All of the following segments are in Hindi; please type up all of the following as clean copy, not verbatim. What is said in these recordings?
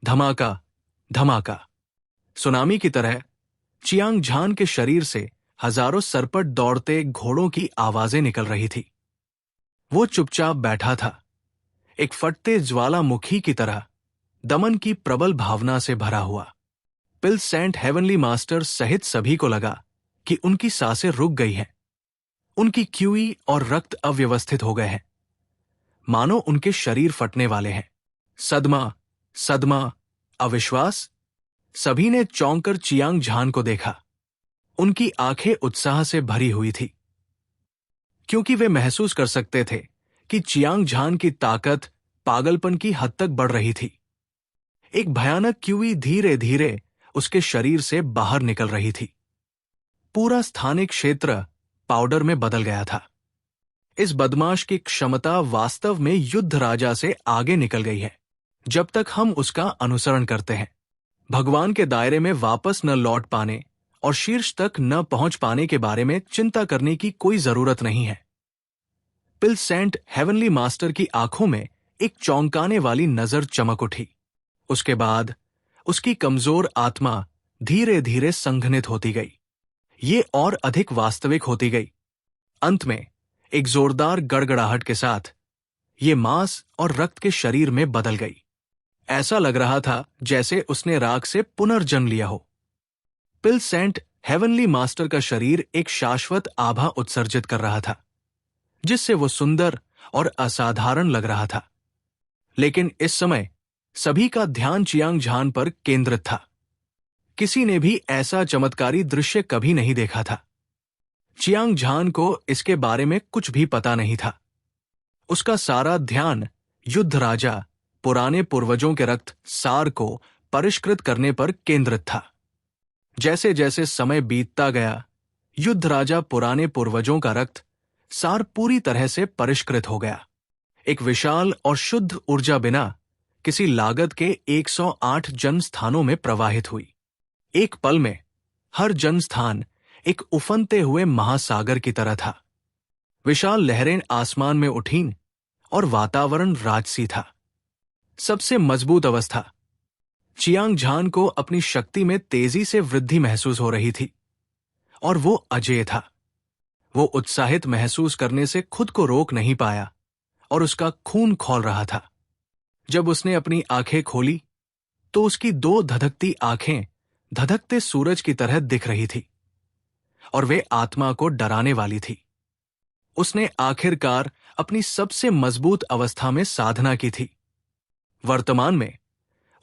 धमाका, धमाका। सुनामी की तरह चियांग झान के शरीर से हजारों सरपट दौड़ते घोड़ों की आवाजें निकल रही थी। वो चुपचाप बैठा था, एक फटते ज्वालामुखी की तरह, दमन की प्रबल भावना से भरा हुआ। पिल सेंट हेवनली मास्टर सहित सभी को लगा कि उनकी सांसें रुक गई हैं, उनकी क्यूई और रक्त अव्यवस्थित हो गए हैं, मानो उनके शरीर फटने वाले हैं। सदमा, सदमा, अविश्वास। सभी ने चौंक कर चियांग झान को देखा। उनकी आंखें उत्साह से भरी हुई थी, क्योंकि वे महसूस कर सकते थे कि चियांग झान की ताकत पागलपन की हद तक बढ़ रही थी। एक भयानक क्यूई धीरे धीरे उसके शरीर से बाहर निकल रही थी। पूरा स्थानिक क्षेत्र पाउडर में बदल गया था। इस बदमाश की क्षमता वास्तव में युद्ध राजा से आगे निकल गई है, जब तक हम उसका अनुसरण करते हैं। भगवान के दायरे में वापस न लौट पाने और शीर्ष तक न पहुंच पाने के बारे में चिंता करने की कोई जरूरत नहीं है। पिल सेंट हेवनली मास्टर की आंखों में एक चौंकाने वाली नजर चमक उठी। उसके बाद उसकी कमजोर आत्मा धीरे धीरे संघनित होती गई। ये और अधिक वास्तविक होती गई। अंत में एक जोरदार गड़गड़ाहट के साथ ये मांस और रक्त के शरीर में बदल गई। ऐसा लग रहा था जैसे उसने राख से पुनर्जन्म लिया हो। पिल सेंट हेवनली मास्टर का शरीर एक शाश्वत आभा उत्सर्जित कर रहा था, जिससे वो सुंदर और असाधारण लग रहा था। लेकिन इस समय सभी का ध्यान चियांग झान पर केंद्रित था। किसी ने भी ऐसा चमत्कारी दृश्य कभी नहीं देखा था। चियांग झान को इसके बारे में कुछ भी पता नहीं था। उसका सारा ध्यान युद्ध राजा पुराने पूर्वजों के रक्त सार को परिष्कृत करने पर केंद्रित था। जैसे जैसे समय बीतता गया, युद्ध राजा पुराने पूर्वजों का रक्त सार पूरी तरह से परिष्कृत हो गया। एक विशाल और शुद्ध ऊर्जा बिना किसी लागत के 108 जन्म स्थानों में प्रवाहित हुई। एक पल में हर जन्म स्थान एक उफनते हुए महासागर की तरह था। विशाल लहरें आसमान में उठीं और वातावरण राजसी था। सबसे मजबूत अवस्था। चियांग झान को अपनी शक्ति में तेजी से वृद्धि महसूस हो रही थी और वो अजेय था। वो उत्साहित महसूस करने से खुद को रोक नहीं पाया और उसका खून खौल रहा था। जब उसने अपनी आंखें खोली तो उसकी दो धधकती आंखें धधकते सूरज की तरह दिख रही थी और वे आत्मा को डराने वाली थी। उसने आखिरकार अपनी सबसे मजबूत अवस्था में साधना की थी। वर्तमान में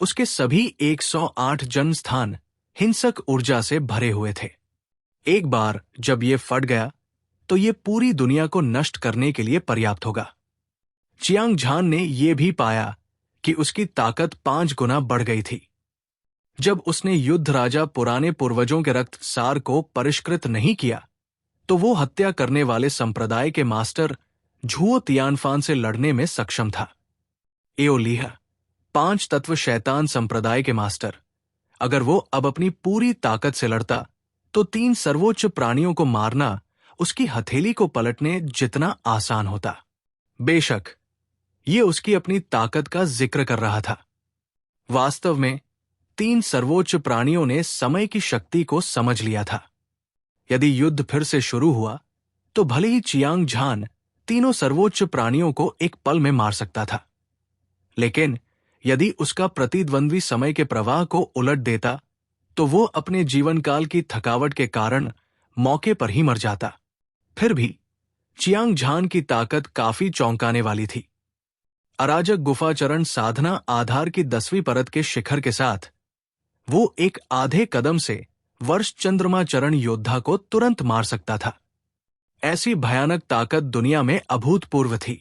उसके सभी 108 जन्म स्थान हिंसक ऊर्जा से भरे हुए थे। एक बार जब ये फट गया तो ये पूरी दुनिया को नष्ट करने के लिए पर्याप्त होगा। चियांग झान ने यह भी पाया कि उसकी ताकत 5 गुना बढ़ गई थी। जब उसने युद्ध राजा पुराने पूर्वजों के रक्त सार को परिष्कृत नहीं किया तो वो हत्या करने वाले संप्रदाय के मास्टर झुओ तियानफान से लड़ने में सक्षम था। एओलिह, 5 तत्व शैतान संप्रदाय के मास्टर, अगर वो अब अपनी पूरी ताकत से लड़ता तो 3 सर्वोच्च प्राणियों को मारना उसकी हथेली को पलटने जितना आसान होता। बेशक ये उसकी अपनी ताकत का जिक्र कर रहा था। वास्तव में 3 सर्वोच्च प्राणियों ने समय की शक्ति को समझ लिया था। यदि युद्ध फिर से शुरू हुआ तो भले ही चियांग झान तीनों सर्वोच्च प्राणियों को एक पल में मार सकता था, लेकिन यदि उसका प्रतिद्वंद्वी समय के प्रवाह को उलट देता तो वो अपने जीवनकाल की थकावट के कारण मौके पर ही मर जाता। फिर भी चियांग झान की ताकत काफी चौंकाने वाली थी। अराजक गुफाचरण साधना आधार की 10वीं परत के शिखर के साथ वो एक आधे कदम से वर्ष चंद्रमा चरण योद्धा को तुरंत मार सकता था। ऐसी भयानक ताकत दुनिया में अभूतपूर्व थी।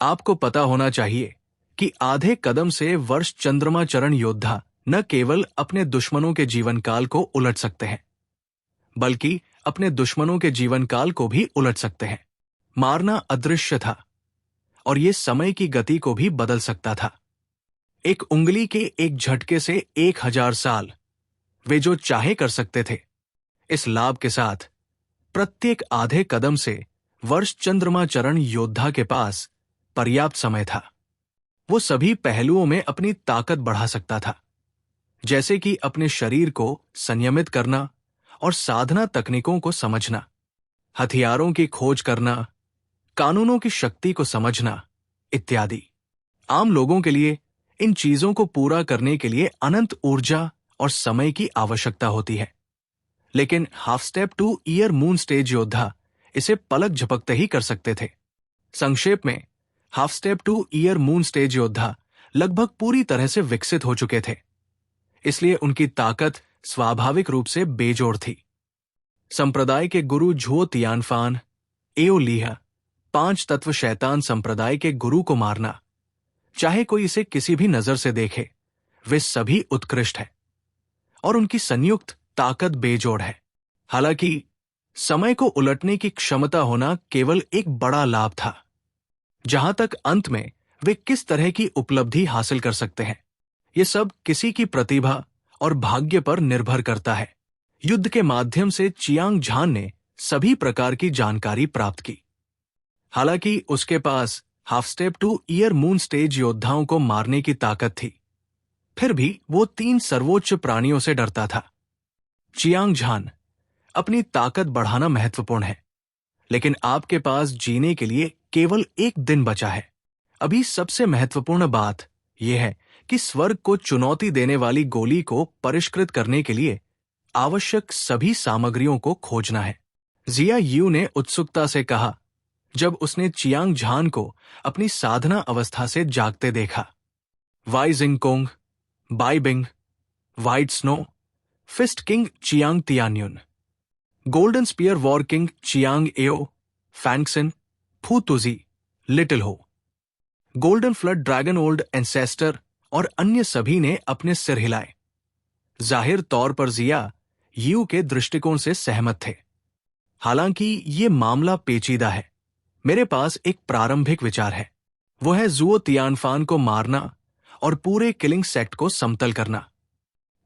आपको पता होना चाहिए कि आधे कदम से वर्ष चंद्रमा चरण योद्धा न केवल अपने दुश्मनों के जीवनकाल को उलट सकते हैं, बल्कि अपने दुश्मनों के जीवनकाल को भी उलट सकते हैं। मारना अदृश्य था और ये समय की गति को भी बदल सकता था। एक उंगली के एक झटके से 1000 साल वे जो चाहे कर सकते थे। इस लाभ के साथ प्रत्येक आधे कदम से वर्ष चंद्रमा चरण योद्धा के पास पर्याप्त समय था। वो सभी पहलुओं में अपनी ताकत बढ़ा सकता था, जैसे कि अपने शरीर को संयमित करना और साधना तकनीकों को समझना, हथियारों की खोज करना, कानूनों की शक्ति को समझना इत्यादि। आम लोगों के लिए इन चीजों को पूरा करने के लिए अनंत ऊर्जा और समय की आवश्यकता होती है, लेकिन half step to year moon stage योद्धा इसे पलक झपकते ही कर सकते थे। संक्षेप में, half step to year moon stage योद्धा लगभग पूरी तरह से विकसित हो चुके थे, इसलिए उनकी ताकत स्वाभाविक रूप से बेजोड़ थी। संप्रदाय के गुरु झुओ तियानफान, एओ लीहा, 5 तत्व शैतान संप्रदाय के गुरु को मारना, चाहे कोई इसे किसी भी नजर से देखे, वे सभी उत्कृष्ट हैं और उनकी संयुक्त ताकत बेजोड़ है। हालांकि समय को उलटने की क्षमता होना केवल एक बड़ा लाभ था। जहां तक अंत में वे किस तरह की उपलब्धि हासिल कर सकते हैं, ये सब किसी की प्रतिभा और भाग्य पर निर्भर करता है। युद्ध के माध्यम से चियांग झान ने सभी प्रकार की जानकारी प्राप्त की। हालांकि उसके पास half step to year moon stage योद्धाओं को मारने की ताकत थी, फिर भी वो 3 सर्वोच्च प्राणियों से डरता था। चियांग झान, अपनी ताकत बढ़ाना महत्वपूर्ण है, लेकिन आपके पास जीने के लिए केवल 1 दिन बचा है। अभी सबसे महत्वपूर्ण बात यह है कि स्वर्ग को चुनौती देने वाली गोली को परिष्कृत करने के लिए आवश्यक सभी सामग्रियों को खोजना है। जिया यू ने उत्सुकता से कहा जब उसने चियांग झान को अपनी साधना अवस्था से जागते देखा। वाई जिंगकोंग, बाई बिंग, व्हाइट स्नो, फिस्ट किंग चियांग तियान्युन, गोल्डन स्पीयर वॉर किंग चियांग एओ, फैंगसिन, फू तुजी, लिटिल हो, golden flood dragon old ancestor और अन्य सभी ने अपने सिर हिलाए। जाहिर तौर पर जिया यू के दृष्टिकोण से सहमत थे। हालांकि ये मामला पेचीदा है, मेरे पास एक प्रारंभिक विचार है। वो है जुओ तियानफान को मारना और पूरे किलिंग सेक्ट को समतल करना।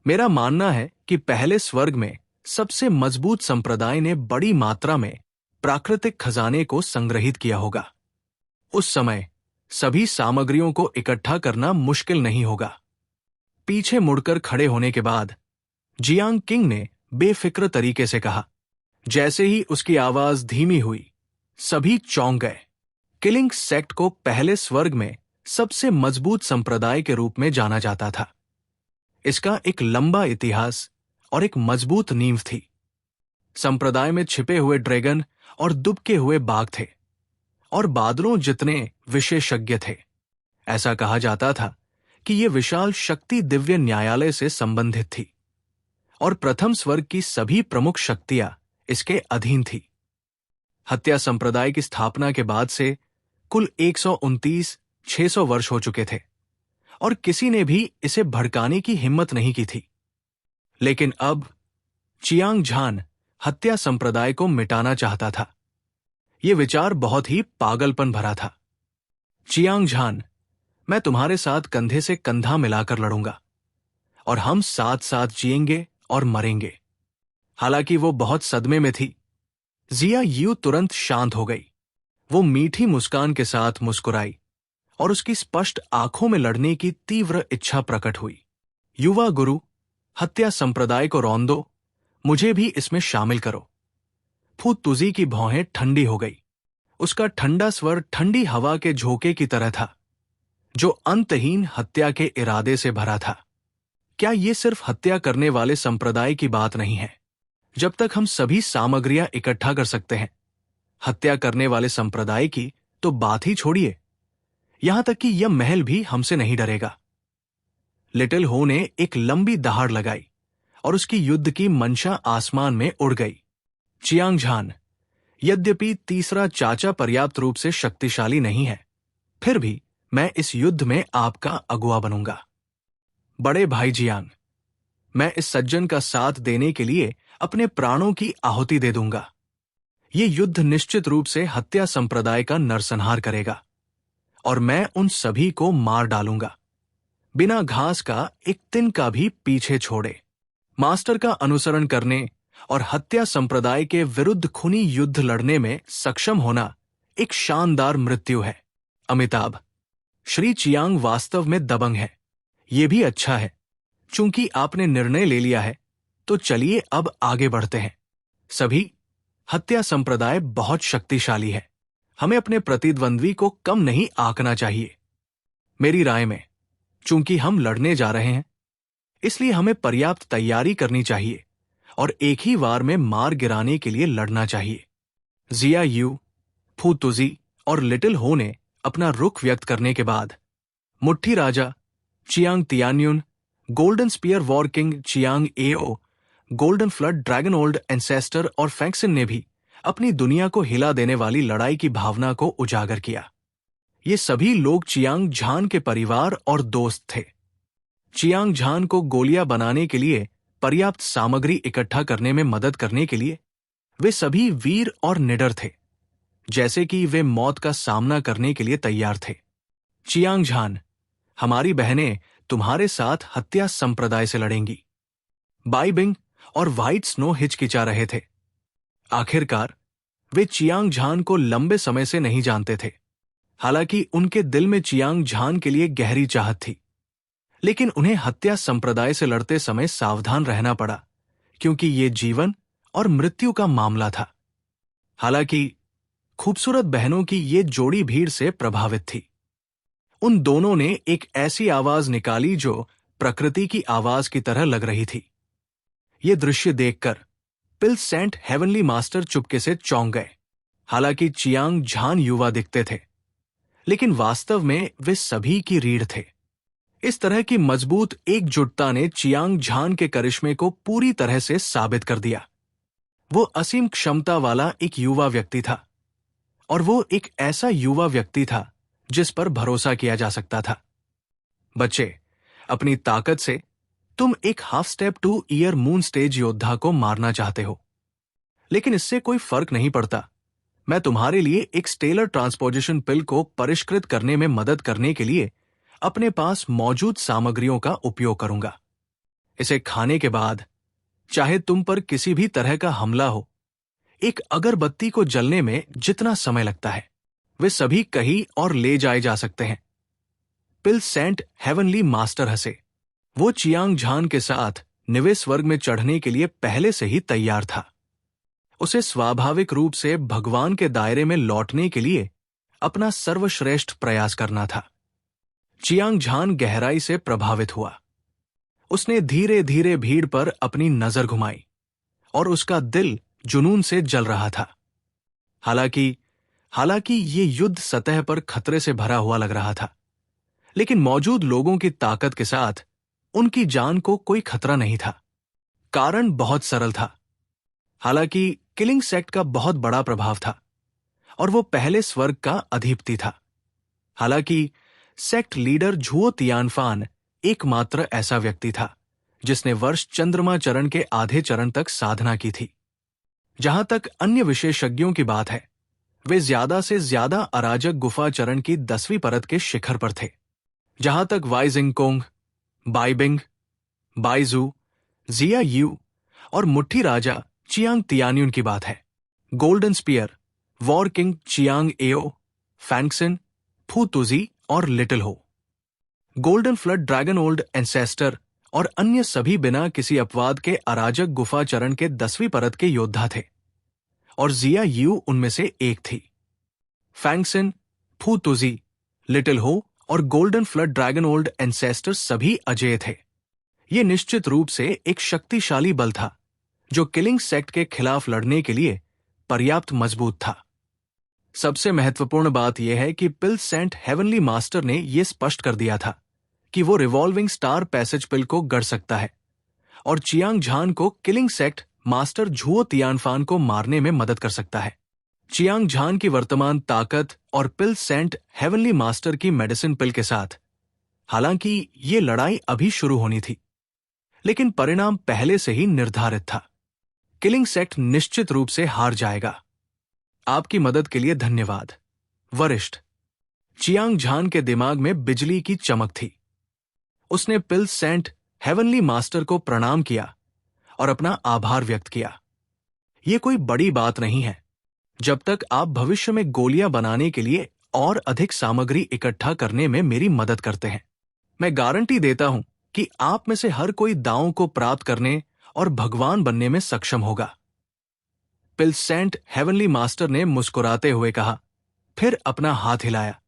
मेरा मानना है कि पहले स्वर्ग में सबसे मजबूत संप्रदाय ने बड़ी मात्रा में प्राकृतिक खजाने को संग्रहित किया होगा। उस समय सभी सामग्रियों को इकट्ठा करना मुश्किल नहीं होगा। पीछे मुड़कर खड़े होने के बाद जियांग किंग ने बेफिक्र तरीके से कहा। जैसे ही उसकी आवाज धीमी हुई, सभी चौंक गए। किलिंग सेक्ट को पहले स्वर्ग में सबसे मजबूत संप्रदाय के रूप में जाना जाता था। इसका एक लंबा इतिहास और एक मजबूत नींव थी। संप्रदाय में छिपे हुए ड्रैगन और दुबके हुए बाघ थे और बादलों जितने विशेषज्ञ थे। ऐसा कहा जाता था कि यह विशाल शक्ति दिव्य न्यायालय से संबंधित थी और प्रथम स्वर्ग की सभी प्रमुख शक्तियां इसके अधीन थी। हत्या संप्रदाय की स्थापना के बाद से कुल 129,600 वर्ष हो चुके थे और किसी ने भी इसे भड़काने की हिम्मत नहीं की थी। लेकिन अब चियांग झान हत्या संप्रदाय को मिटाना चाहता था। यह विचार बहुत ही पागलपन भरा था। चियांग झान, मैं तुम्हारे साथ कंधे से कंधा मिलाकर लड़ूंगा और हम साथ साथ जिएंगे और मरेंगे। हालांकि वो बहुत सदमे में थी। जिया यू तुरंत शांत हो गई। वो मीठी मुस्कान के साथ मुस्कुराई और उसकी स्पष्ट आंखों में लड़ने की तीव्र इच्छा प्रकट हुई। युवा गुरु, हत्या संप्रदाय को रौंद दो, मुझे भी इसमें शामिल करो। फू तुजी की भौहें ठंडी हो गई। उसका ठंडा स्वर ठंडी हवा के झोंके की तरह था, जो अंतहीन हत्या के इरादे से भरा था। क्या ये सिर्फ हत्या करने वाले संप्रदाय की बात नहीं है? जब तक हम सभी सामग्रियां इकट्ठा कर सकते हैं, हत्या करने वाले संप्रदाय की तो बात ही छोड़िए, यहां तक कि यह महल भी हमसे नहीं डरेगा। लिटिल हो ने एक लंबी दहाड़ लगाई और उसकी युद्ध की मंशा आसमान में उड़ गई। चियांग झान, यद्यपि तीसरा चाचा पर्याप्त रूप से शक्तिशाली नहीं है, फिर भी मैं इस युद्ध में आपका अगुवा बनूंगा। बड़े भाई जियांग, मैं इस सज्जन का साथ देने के लिए अपने प्राणों की आहुति दे दूंगा। ये युद्ध निश्चित रूप से हत्या संप्रदाय का नरसंहार करेगा और मैं उन सभी को मार डालूंगा, बिना घास का एक तिनका भी पीछे छोड़े। मास्टर का अनुसरण करने और हत्या संप्रदाय के विरुद्ध खूनी युद्ध लड़ने में सक्षम होना एक शानदार मृत्यु है। अमिताभ, श्री चियांग वास्तव में दबंग है। ये भी अच्छा है। चूंकि आपने निर्णय ले लिया है, तो चलिए अब आगे बढ़ते हैं। सभी, हत्या संप्रदाय बहुत शक्तिशाली है। हमें अपने प्रतिद्वंद्वी को कम नहीं आंकना चाहिए। मेरी राय में, चूंकि हम लड़ने जा रहे हैं, इसलिए हमें पर्याप्त तैयारी करनी चाहिए और एक ही वार में मार गिराने के लिए लड़ना चाहिए। जिया यू, फू तुजी और लिटिल हो ने अपना रुख व्यक्त करने के बाद मुट्ठी राजा चियांग तियान्युन, गोल्डन स्पीयर वॉर किंग चियांग एओ, golden flood dragon old ancestor और फैक्सिन ने भी अपनी दुनिया को हिला देने वाली लड़ाई की भावना को उजागर किया। ये सभी लोग चियांग झान के परिवार और दोस्त थे। चियांग झान को गोलियां बनाने के लिए पर्याप्त सामग्री इकट्ठा करने में मदद करने के लिए वे सभी वीर और निडर थे, जैसे कि वे मौत का सामना करने के लिए तैयार थे। चियांग झान, हमारी बहनें तुम्हारे साथ हत्या संप्रदाय से लड़ेंगी। बाई बिंग और व्हाइट स्नो हिचकिचा रहे थे। आखिरकार वे चियांग झान को लंबे समय से नहीं जानते थे। हालांकि उनके दिल में चियांग झान के लिए गहरी चाहत थी, लेकिन उन्हें हत्या संप्रदाय से लड़ते समय सावधान रहना पड़ा, क्योंकि ये जीवन और मृत्यु का मामला था। हालांकि खूबसूरत बहनों की ये जोड़ी भीड़ से प्रभावित थी। उन दोनों ने एक ऐसी आवाज निकाली जो प्रकृति की आवाज की तरह लग रही थी। ये दृश्य देखकर पिल सेंट हेवनली मास्टर चुपके से चौंक गए। हालांकि चियांग झान युवा दिखते थे, लेकिन वास्तव में वे सभी की रीढ़ थे। इस तरह की मजबूत एकजुटता ने चियांग झान के करिश्मे को पूरी तरह से साबित कर दिया। वो असीम क्षमता वाला एक युवा व्यक्ति था, और वो एक ऐसा युवा व्यक्ति था जिस पर भरोसा किया जा सकता था। बच्चे, अपनी ताकत से तुम एक half step to year moon stage योद्धा को मारना चाहते हो, लेकिन इससे कोई फर्क नहीं पड़ता। मैं तुम्हारे लिए एक स्टेलर ट्रांसपोजिशन पिल को परिष्कृत करने में मदद करने के लिए अपने पास मौजूद सामग्रियों का उपयोग करूंगा। इसे खाने के बाद, चाहे तुम पर किसी भी तरह का हमला हो, एक अगरबत्ती को जलने में जितना समय लगता है, वे सभी कहीं और ले जाए जा सकते हैं। पिल सेंट हेवनली मास्टर हंसे। वो चियांग झान के साथ निवेश वर्ग में चढ़ने के लिए पहले से ही तैयार था। उसे स्वाभाविक रूप से भगवान के दायरे में लौटने के लिए अपना सर्वश्रेष्ठ प्रयास करना था। चियांग झान गहराई से प्रभावित हुआ। उसने धीरे धीरे भीड़ पर अपनी नजर घुमाई और उसका दिल जुनून से जल रहा था। हालांकि ये युद्ध सतह पर खतरे से भरा हुआ लग रहा था, लेकिन मौजूद लोगों की ताकत के साथ उनकी जान को कोई खतरा नहीं था। कारण बहुत सरल था। हालांकि किलिंग सेक्ट का बहुत बड़ा प्रभाव था और वो पहले स्वर्ग का अधिपति था। हालांकि सेक्ट लीडर झुओ तियानफान एकमात्र ऐसा व्यक्ति था जिसने वर्ष चंद्रमा चरण के आधे चरण तक साधना की थी। जहां तक अन्य विशेषज्ञों की बात है, वे ज्यादा से ज्यादा अराजक गुफा चरण की 10वीं परत के शिखर पर थे। जहां तक वाई जिंगकोंग, बाई बिंग, बाइजू, जिया यू और मुट्ठी राजा चियांग तियान्युन की बात है, गोल्डन स्पीयर वॉर किंग चियांग एओ, फैंक्सिन, फू तुजी और लिटिल हो, golden flood dragon old ancestor और अन्य सभी बिना किसी अपवाद के अराजक गुफा चरण के 10वीं परत के योद्धा थे, और जिया यू उनमें से एक थी। फैंक्सिन, फू तुजी, लिटिल हो और golden flood dragon old ancestor सभी अजेय थे। ये निश्चित रूप से एक शक्तिशाली बल था जो किलिंग सेक्ट के खिलाफ लड़ने के लिए पर्याप्त मजबूत था। सबसे महत्वपूर्ण बात यह है कि पिल सेंट हेवनली मास्टर ने यह स्पष्ट कर दिया था कि वो रिवॉल्विंग स्टार पैसेज पिल को गढ़ सकता है और चियांग झान को किलिंग सेक्ट मास्टर झुओ तियानफान को मारने में मदद कर सकता है। चियांग झान की वर्तमान ताकत और पिल सेंट हेवनली मास्टर की मेडिसिन पिल के साथ, हालांकि ये लड़ाई अभी शुरू होनी थी, लेकिन परिणाम पहले से ही निर्धारित था। किलिंग सेक्ट निश्चित रूप से हार जाएगा। आपकी मदद के लिए धन्यवाद, वरिष्ठ। चियांग झान के दिमाग में बिजली की चमक थी। उसने पिल सेंट हेवनली मास्टर को प्रणाम किया और अपना आभार व्यक्त किया। यह कोई बड़ी बात नहीं है। जब तक आप भविष्य में गोलियां बनाने के लिए और अधिक सामग्री इकट्ठा करने में मेरी मदद करते हैं। मैं गारंटी देता हूं कि आप में से हर कोई दांवों को प्राप्त करने और भगवान बनने में सक्षम होगा। पिल्सेंट हेवनली मास्टर ने मुस्कुराते हुए कहा, फिर अपना हाथ हिलाया।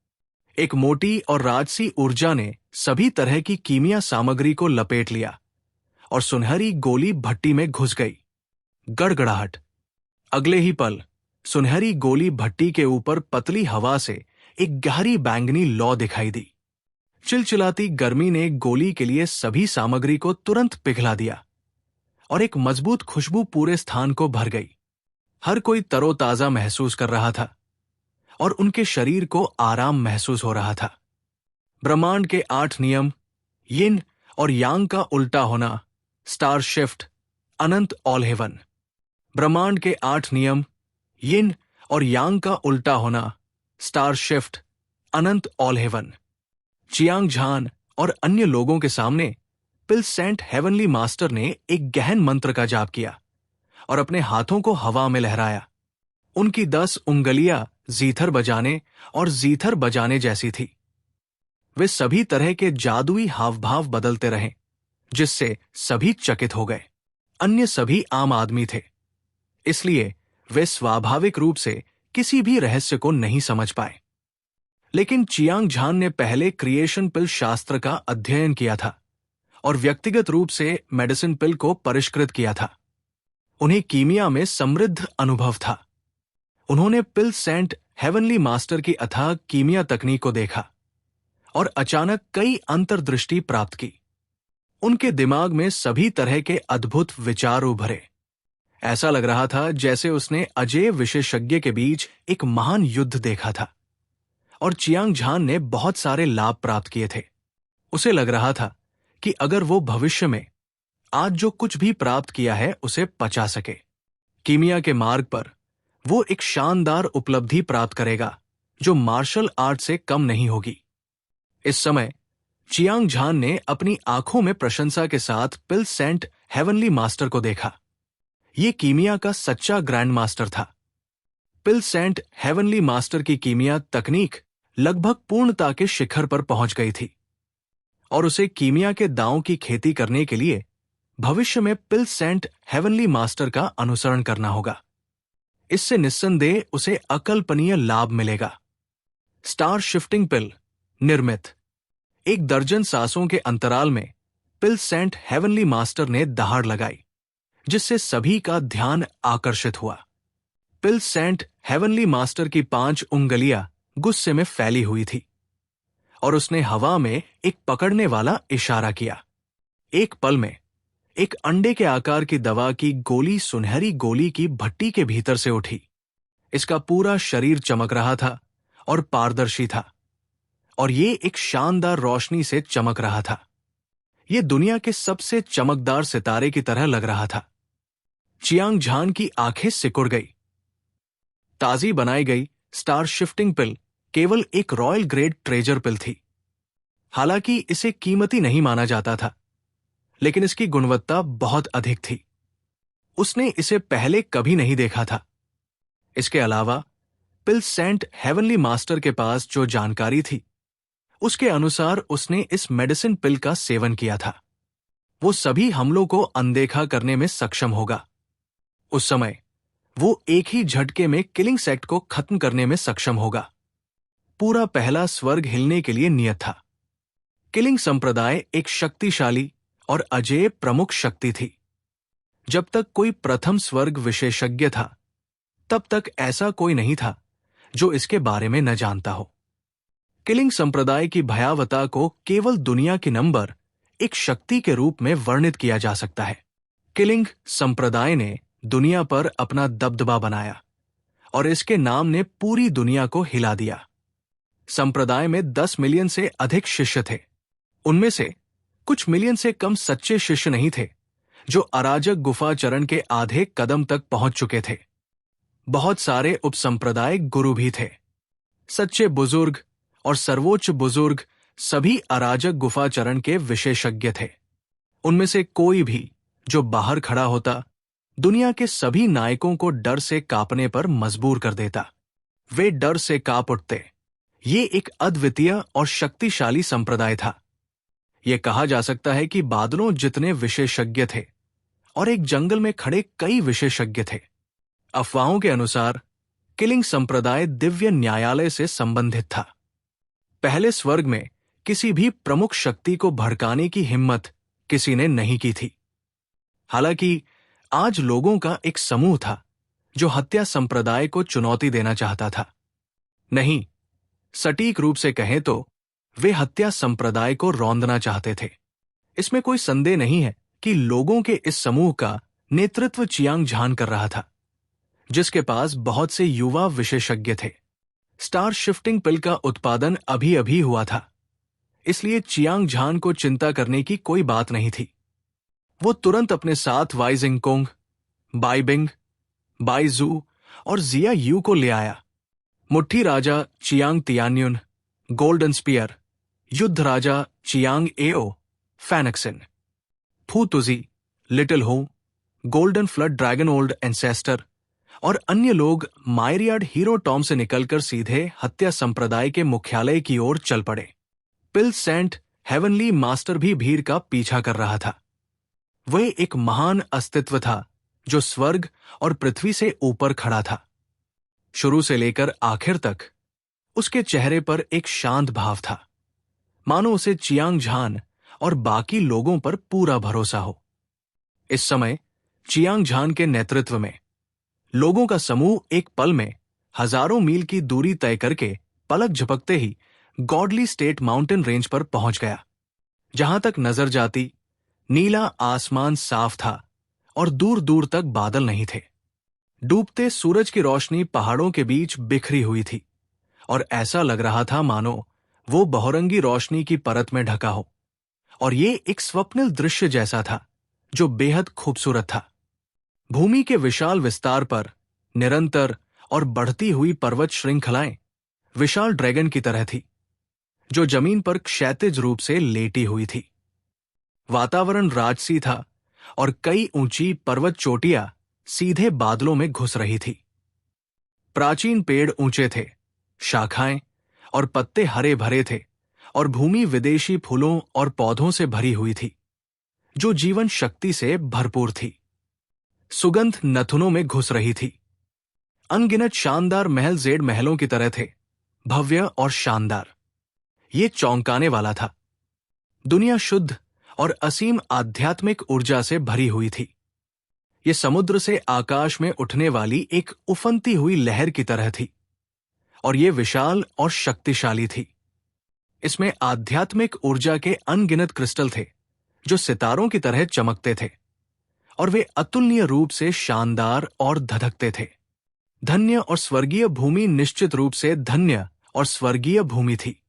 एक मोटी और राजसी ऊर्जा ने सभी तरह की कीमिया सामग्री को लपेट लिया और सुनहरी गोली भट्टी में घुस गई। गड़गड़ाहट। अगले ही पल सुनहरी गोली भट्टी के ऊपर पतली हवा से एक गहरी बैंगनी लौ दिखाई दी। चिलचिलाती गर्मी ने गोली के लिए सभी सामग्री को तुरंत पिघला दिया और एक मजबूत खुशबू पूरे स्थान को भर गई। हर कोई तरोताजा महसूस कर रहा था और उनके शरीर को आराम महसूस हो रहा था। ब्रह्मांड के 8 नियम, यिन और यांग का उल्टा होना, स्टार शिफ्ट, अनंत ऑल हेवन। ब्रह्मांड के 8 नियम, यिन और यांग का उल्टा होना, स्टार शिफ्ट, अनंत ऑल हेवन। चियांग झान और अन्य लोगों के सामने पिल्सेंट हेवनली मास्टर ने एक गहन मंत्र का जाप किया और अपने हाथों को हवा में लहराया। उनकी 10 उंगलियां जीथर बजाने और जीथर बजाने जैसी थी। वे सभी तरह के जादुई हावभाव बदलते रहे, जिससे सभी चकित हो गए। अन्य सभी आम आदमी थे, इसलिए वे स्वाभाविक रूप से किसी भी रहस्य को नहीं समझ पाए। लेकिन चियांग झान ने पहले क्रिएशन पिल शास्त्र का अध्ययन किया था और व्यक्तिगत रूप से मेडिसिन पिल को परिष्कृत किया था। उन्हें कीमिया में समृद्ध अनुभव था। उन्होंने पिल्सेंट हेवनली मास्टर की अथाह कीमिया तकनीक को देखा और अचानक कई अंतर्दृष्टि प्राप्त की। उनके दिमाग में सभी तरह के अद्भुत विचार उभरे। ऐसा लग रहा था जैसे उसने अजेय विशेषज्ञ के बीच एक महान युद्ध देखा था और चियांग झान ने बहुत सारे लाभ प्राप्त किए थे। उसे लग रहा था कि अगर वो भविष्य में आज जो कुछ भी प्राप्त किया है उसे पचा सके, कीमिया के मार्ग पर वो एक शानदार उपलब्धि प्राप्त करेगा जो मार्शल आर्ट से कम नहीं होगी। इस समय चियांग झान ने अपनी आंखों में प्रशंसा के साथ पिल्सेंट हेवनली मास्टर को देखा। ये कीमिया का सच्चा ग्रैंड मास्टर था। पिल्सेंट हेवनली मास्टर की कीमिया तकनीक लगभग पूर्णता के शिखर पर पहुंच गई थी और उसे कीमिया के दांवों की खेती करने के लिए भविष्य में पिल्सेंट हेवनली मास्टर का अनुसरण करना होगा। इससे निस्संदेह उसे अकल्पनीय लाभ मिलेगा। स्टार शिफ्टिंग पिल निर्मित। 1 दर्जन सांसों के अंतराल में पिल्सेंट हेवनली मास्टर ने दहाड़ लगाई, जिससे सभी का ध्यान आकर्षित हुआ। पिल्सेंट हेवनली मास्टर की 5 उंगलियां गुस्से में फैली हुई थी और उसने हवा में एक पकड़ने वाला इशारा किया। एक पल में एक अंडे के आकार की दवा की गोली सुनहरी गोली की भट्टी के भीतर से उठी। इसका पूरा शरीर चमक रहा था और पारदर्शी था और ये एक शानदार रोशनी से चमक रहा था। ये दुनिया के सबसे चमकदार सितारे की तरह लग रहा था। चियांग झान की आंखें सिकुड़ गई। ताजी बनाई गई स्टार शिफ्टिंग पिल केवल एक रॉयल ग्रेड ट्रेजर पिल थी। हालांकि इसे कीमती नहीं माना जाता था, लेकिन इसकी गुणवत्ता बहुत अधिक थी। उसने इसे पहले कभी नहीं देखा था। इसके अलावा पिल्सेंट हेवनली मास्टर के पास जो जानकारी थी, उसके अनुसार उसने इस मेडिसिन पिल का सेवन किया था। वो सभी हमलों को अनदेखा करने में सक्षम होगा। उस समय वो एक ही झटके में किलिंग सेक्ट को खत्म करने में सक्षम होगा। पूरा पहला स्वर्ग हिलने के लिए नियत था। किलिंग संप्रदाय एक शक्तिशाली और अजेय प्रमुख शक्ति थी। जब तक कोई प्रथम स्वर्ग विशेषज्ञ था, तब तक ऐसा कोई नहीं था जो इसके बारे में न जानता हो। किलिंग संप्रदाय की भयावता को केवल दुनिया की नंबर एक शक्ति के रूप में वर्णित किया जा सकता है। किलिंग संप्रदाय ने दुनिया पर अपना दबदबा बनाया और इसके नाम ने पूरी दुनिया को हिला दिया। संप्रदाय में 10 मिलियन से अधिक शिष्य थे। उनमें से कुछ मिलियन से कम सच्चे शिष्य नहीं थे जो अराजक गुफा चरण के आधे कदम तक पहुंच चुके थे। बहुत सारे उपसंप्रदाय गुरु भी थे। सच्चे बुजुर्ग और सर्वोच्च बुजुर्ग सभी अराजक गुफा चरण के विशेषज्ञ थे। उनमें से कोई भी जो बाहर खड़ा होता, दुनिया के सभी नायकों को डर से कांपने पर मजबूर कर देता। वे डर से कांप उठते ये एक अद्वितीय और शक्तिशाली संप्रदाय था। यह कहा जा सकता है कि बादलों जितने विशेषज्ञ थे और एक जंगल में खड़े कई विशेषज्ञ थे। अफवाहों के अनुसार किलिंग संप्रदाय दिव्य न्यायालय से संबंधित था। पहले स्वर्ग में किसी भी प्रमुख शक्ति को भड़काने की हिम्मत किसी ने नहीं की थी। हालांकि आज लोगों का एक समूह था जो हत्या संप्रदाय को चुनौती देना चाहता था। नहीं, सटीक रूप से कहें तो वे हत्या संप्रदाय को रौंदना चाहते थे। इसमें कोई संदेह नहीं है कि लोगों के इस समूह का नेतृत्व चियांग झान कर रहा था, जिसके पास बहुत से युवा विशेषज्ञ थे। स्टार शिफ्टिंग पिल का उत्पादन अभी अभी हुआ था, इसलिए चियांग झान को चिंता करने की कोई बात नहीं थी। वो तुरंत अपने साथ वाई जिंगकोंग, बाई बिंग, बाई जू और जिया यू को ले आया। मुट्ठी राजा चियांग तियान्युन, गोल्डन स्पीयर, युद्ध राजा चियांग एओ, फैनक्सिन, फू तुजी, लिटिल हो, golden flood dragon old ancestor और अन्य लोग मायरियाड हीरो टॉम से निकलकर सीधे हत्या संप्रदाय के मुख्यालय की ओर चल पड़े। पिल सेंट हेवनली मास्टर भी भीड़ का पीछा कर रहा था। वह एक महान अस्तित्व था जो स्वर्ग और पृथ्वी से ऊपर खड़ा था। शुरू से लेकर आखिर तक उसके चेहरे पर एक शांत भाव था, मानो उसे चियांग झान और बाकी लोगों पर पूरा भरोसा हो। इस समय चियांग झान के नेतृत्व में लोगों का समूह एक पल में हजारों मील की दूरी तय करके पलक झपकते ही गॉडली स्टेट माउंटेन रेंज पर पहुंच गया। जहां तक नजर जाती, नीला आसमान साफ था और दूर दूर तक बादल नहीं थे। डूबते सूरज की रोशनी पहाड़ों के बीच बिखरी हुई थी और ऐसा लग रहा था मानो वो बहुरंगी रोशनी की परत में ढका हो। और ये एक स्वप्निल दृश्य जैसा था जो बेहद खूबसूरत था। भूमि के विशाल विस्तार पर निरंतर और बढ़ती हुई पर्वत श्रृंखलाएं विशाल ड्रैगन की तरह थी, जो जमीन पर क्षैतिज रूप से लेटी हुई थी। वातावरण राजसी था और कई ऊंची पर्वत चोटियां सीधे बादलों में घुस रही थी। प्राचीन पेड़ ऊंचे थे, शाखाएं और पत्ते हरे भरे थे और भूमि विदेशी फूलों और पौधों से भरी हुई थी, जो जीवन शक्ति से भरपूर थी। सुगंध नथुनों में घुस रही थी। अनगिनत शानदार महल जेड महलों की तरह थे, भव्य और शानदार। ये चौंकाने वाला था। दुनिया शुद्ध और असीम आध्यात्मिक ऊर्जा से भरी हुई थी। ये समुद्र से आकाश में उठने वाली एक उफनती हुई लहर की तरह थी और ये विशाल और शक्तिशाली थी। इसमें आध्यात्मिक ऊर्जा के अनगिनत क्रिस्टल थे जो सितारों की तरह चमकते थे और वे अतुलनीय रूप से शानदार और धधकते थे। धन्य और स्वर्गीय भूमि निश्चित रूप से धन्य और स्वर्गीय भूमि थी।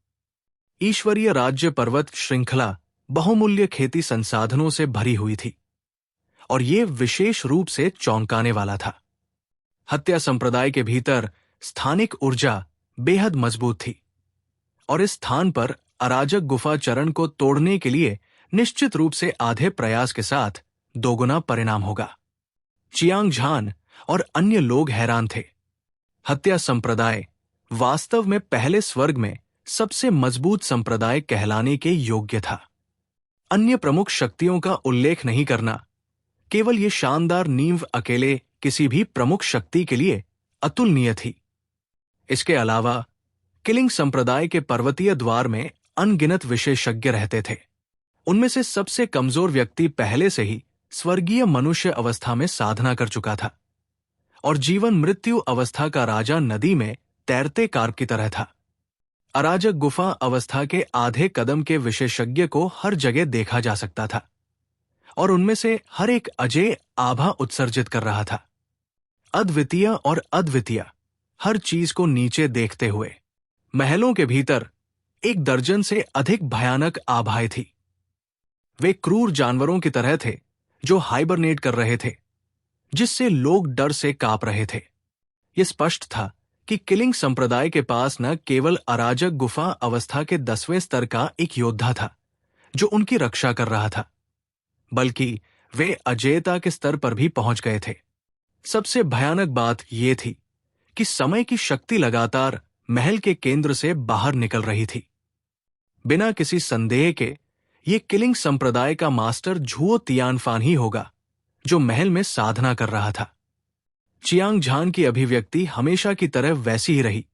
ईश्वरीय राज्य पर्वत श्रृंखला बहुमूल्य खेती संसाधनों से भरी हुई थी और ये विशेष रूप से चौंकाने वाला था। हत्या संप्रदाय के भीतर स्थानिक ऊर्जा बेहद मजबूत थी और इस स्थान पर अराजक गुफा चरण को तोड़ने के लिए निश्चित रूप से आधे प्रयास के साथ दोगुना परिणाम होगा। चियांग झान और अन्य लोग हैरान थे। हत्या संप्रदाय वास्तव में पहले स्वर्ग में सबसे मजबूत संप्रदाय कहलाने के योग्य था। अन्य प्रमुख शक्तियों का उल्लेख नहीं करना, केवल ये शानदार नींव अकेले किसी भी प्रमुख शक्ति के लिए अतुलनीय थी। इसके अलावा किलिंग संप्रदाय के पर्वतीय द्वार में अनगिनत विशेषज्ञ रहते थे। उनमें से सबसे कमजोर व्यक्ति पहले से ही स्वर्गीय मनुष्य अवस्था में साधना कर चुका था और जीवन मृत्यु अवस्था का राजा नदी में तैरते कार्प की तरह था। अराजक गुफा अवस्था के आधे कदम के विशेषज्ञ को हर जगह देखा जा सकता था और उनमें से हर एक अजय आभा उत्सर्जित कर रहा था, अद्वितीय और अद्वितीय, हर चीज को नीचे देखते हुए। महलों के भीतर एक दर्जन से अधिक भयानक आभाएं थी। वे क्रूर जानवरों की तरह थे जो हाइबरनेट कर रहे थे, जिससे लोग डर से कांप रहे थे। यह स्पष्ट था कि किलिंग संप्रदाय के पास न केवल अराजक गुफा अवस्था के 10वें स्तर का एक योद्धा था जो उनकी रक्षा कर रहा था, बल्कि वे अजेयता के स्तर पर भी पहुंच गए थे। सबसे भयानक बात यह थी कि समय की शक्ति लगातार महल के केंद्र से बाहर निकल रही थी। बिना किसी संदेह के ये किलिंग संप्रदाय का मास्टर झुओ तियानफान ही होगा जो महल में साधना कर रहा था। चियांग झान की अभिव्यक्ति हमेशा की तरह वैसी ही रही,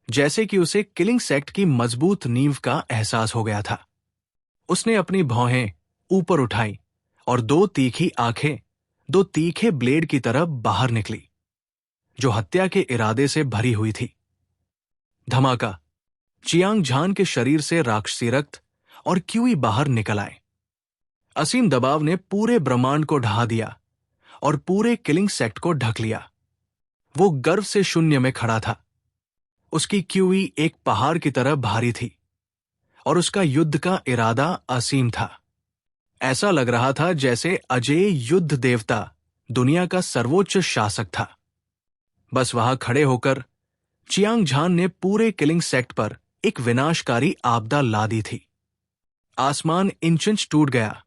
जैसे कि उसे किलिंग सेक्ट की मजबूत नींव का एहसास हो गया था। उसने अपनी भौहें ऊपर उठाई और दो तीखी आंखें दो तीखे ब्लेड की तरह बाहर निकली, जो हत्या के इरादे से भरी हुई थी। धमाका! चियांग झान के शरीर से राक्षसी रक्त और क्यूई बाहर निकल आए। असीम दबाव ने पूरे ब्रह्मांड को ढहा दिया और पूरे किलिंग सेक्ट को ढक लिया। वो गर्व से शून्य में खड़ा था। उसकी क्यूई एक पहाड़ की तरह भारी थी और उसका युद्ध का इरादा असीम था। ऐसा लग रहा था जैसे अजेय युद्ध देवता दुनिया का सर्वोच्च शासक था। बस वहां खड़े होकर चियांग झान ने पूरे किलिंग सेक्ट पर एक विनाशकारी आपदा ला दी थी। आसमान इंच टूट गया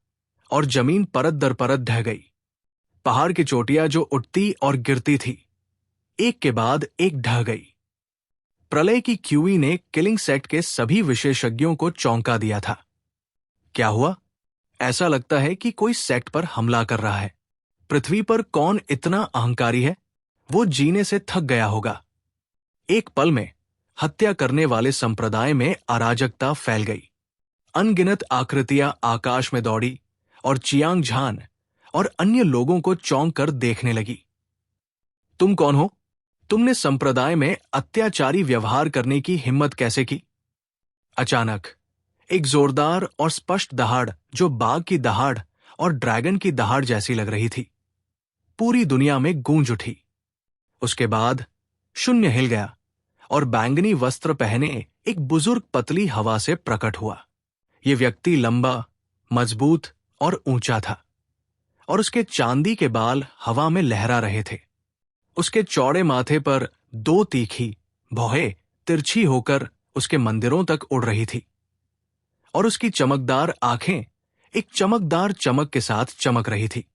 और जमीन परत दर परत ढह गई। पहाड़ की चोटियां जो उठती और गिरती थी, एक के बाद एक ढह गई। प्रलय की क्यूई ने किलिंग सेक्ट के सभी विशेषज्ञों को चौंका दिया था। क्या हुआ? ऐसा लगता है कि कोई सेक्ट पर हमला कर रहा है। पृथ्वी पर कौन इतना अहंकारी है? वो जीने से थक गया होगा। एक पल में हत्या करने वाले संप्रदाय में अराजकता फैल गई। अनगिनत आकृतियां आकाश में दौड़ी और चियांग झान और अन्य लोगों को चौंक कर देखने लगी। तुम कौन हो? तुमने संप्रदाय में अत्याचारी व्यवहार करने की हिम्मत कैसे की? अचानक एक जोरदार और स्पष्ट दहाड़, जो बाघ की दहाड़ और ड्रैगन की दहाड़ जैसी लग रही थी, पूरी दुनिया में गूंज उठी। उसके बाद शून्य हिल गया और बैंगनी वस्त्र पहने एक बुजुर्ग पतली हवा से प्रकट हुआ। यह व्यक्ति लंबा, मजबूत और ऊंचा था और उसके चांदी के बाल हवा में लहरा रहे थे। उसके चौड़े माथे पर दो तीखी भौहें तिरछी होकर उसके मंदिरों तक उड़ रही थी और उसकी चमकदार आंखें एक चमकदार चमक के साथ चमक रही थी,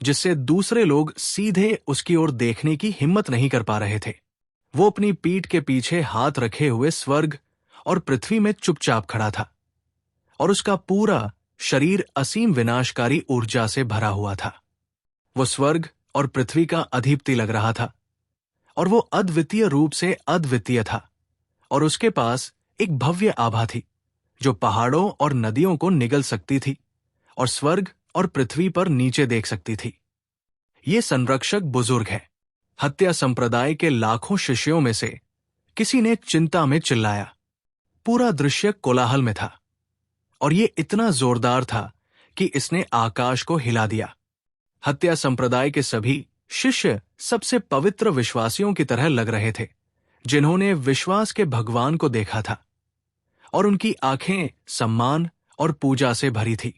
जिससे दूसरे लोग सीधे उसकी ओर देखने की हिम्मत नहीं कर पा रहे थे। वो अपनी पीठ के पीछे हाथ रखे हुए स्वर्ग और पृथ्वी में चुपचाप खड़ा था और उसका पूरा शरीर असीम विनाशकारी ऊर्जा से भरा हुआ था। वो स्वर्ग और पृथ्वी का अधिपति लग रहा था और वो अद्वितीय रूप से अद्वितीय था और उसके पास एक भव्य आभा थी जो पहाड़ों और नदियों को निगल सकती थी और स्वर्ग और पृथ्वी पर नीचे देख सकती थी। ये संरक्षक बुजुर्ग है। हत्या संप्रदाय के लाखों शिष्यों में से किसी ने चिंता में चिल्लाया। पूरा दृश्य कोलाहल में था और ये इतना जोरदार था कि इसने आकाश को हिला दिया। हत्या संप्रदाय के सभी शिष्य सबसे पवित्र विश्वासियों की तरह लग रहे थे, जिन्होंने विश्वास के भगवान को देखा था, और उनकी आंखें सम्मान और पूजा से भरी थी।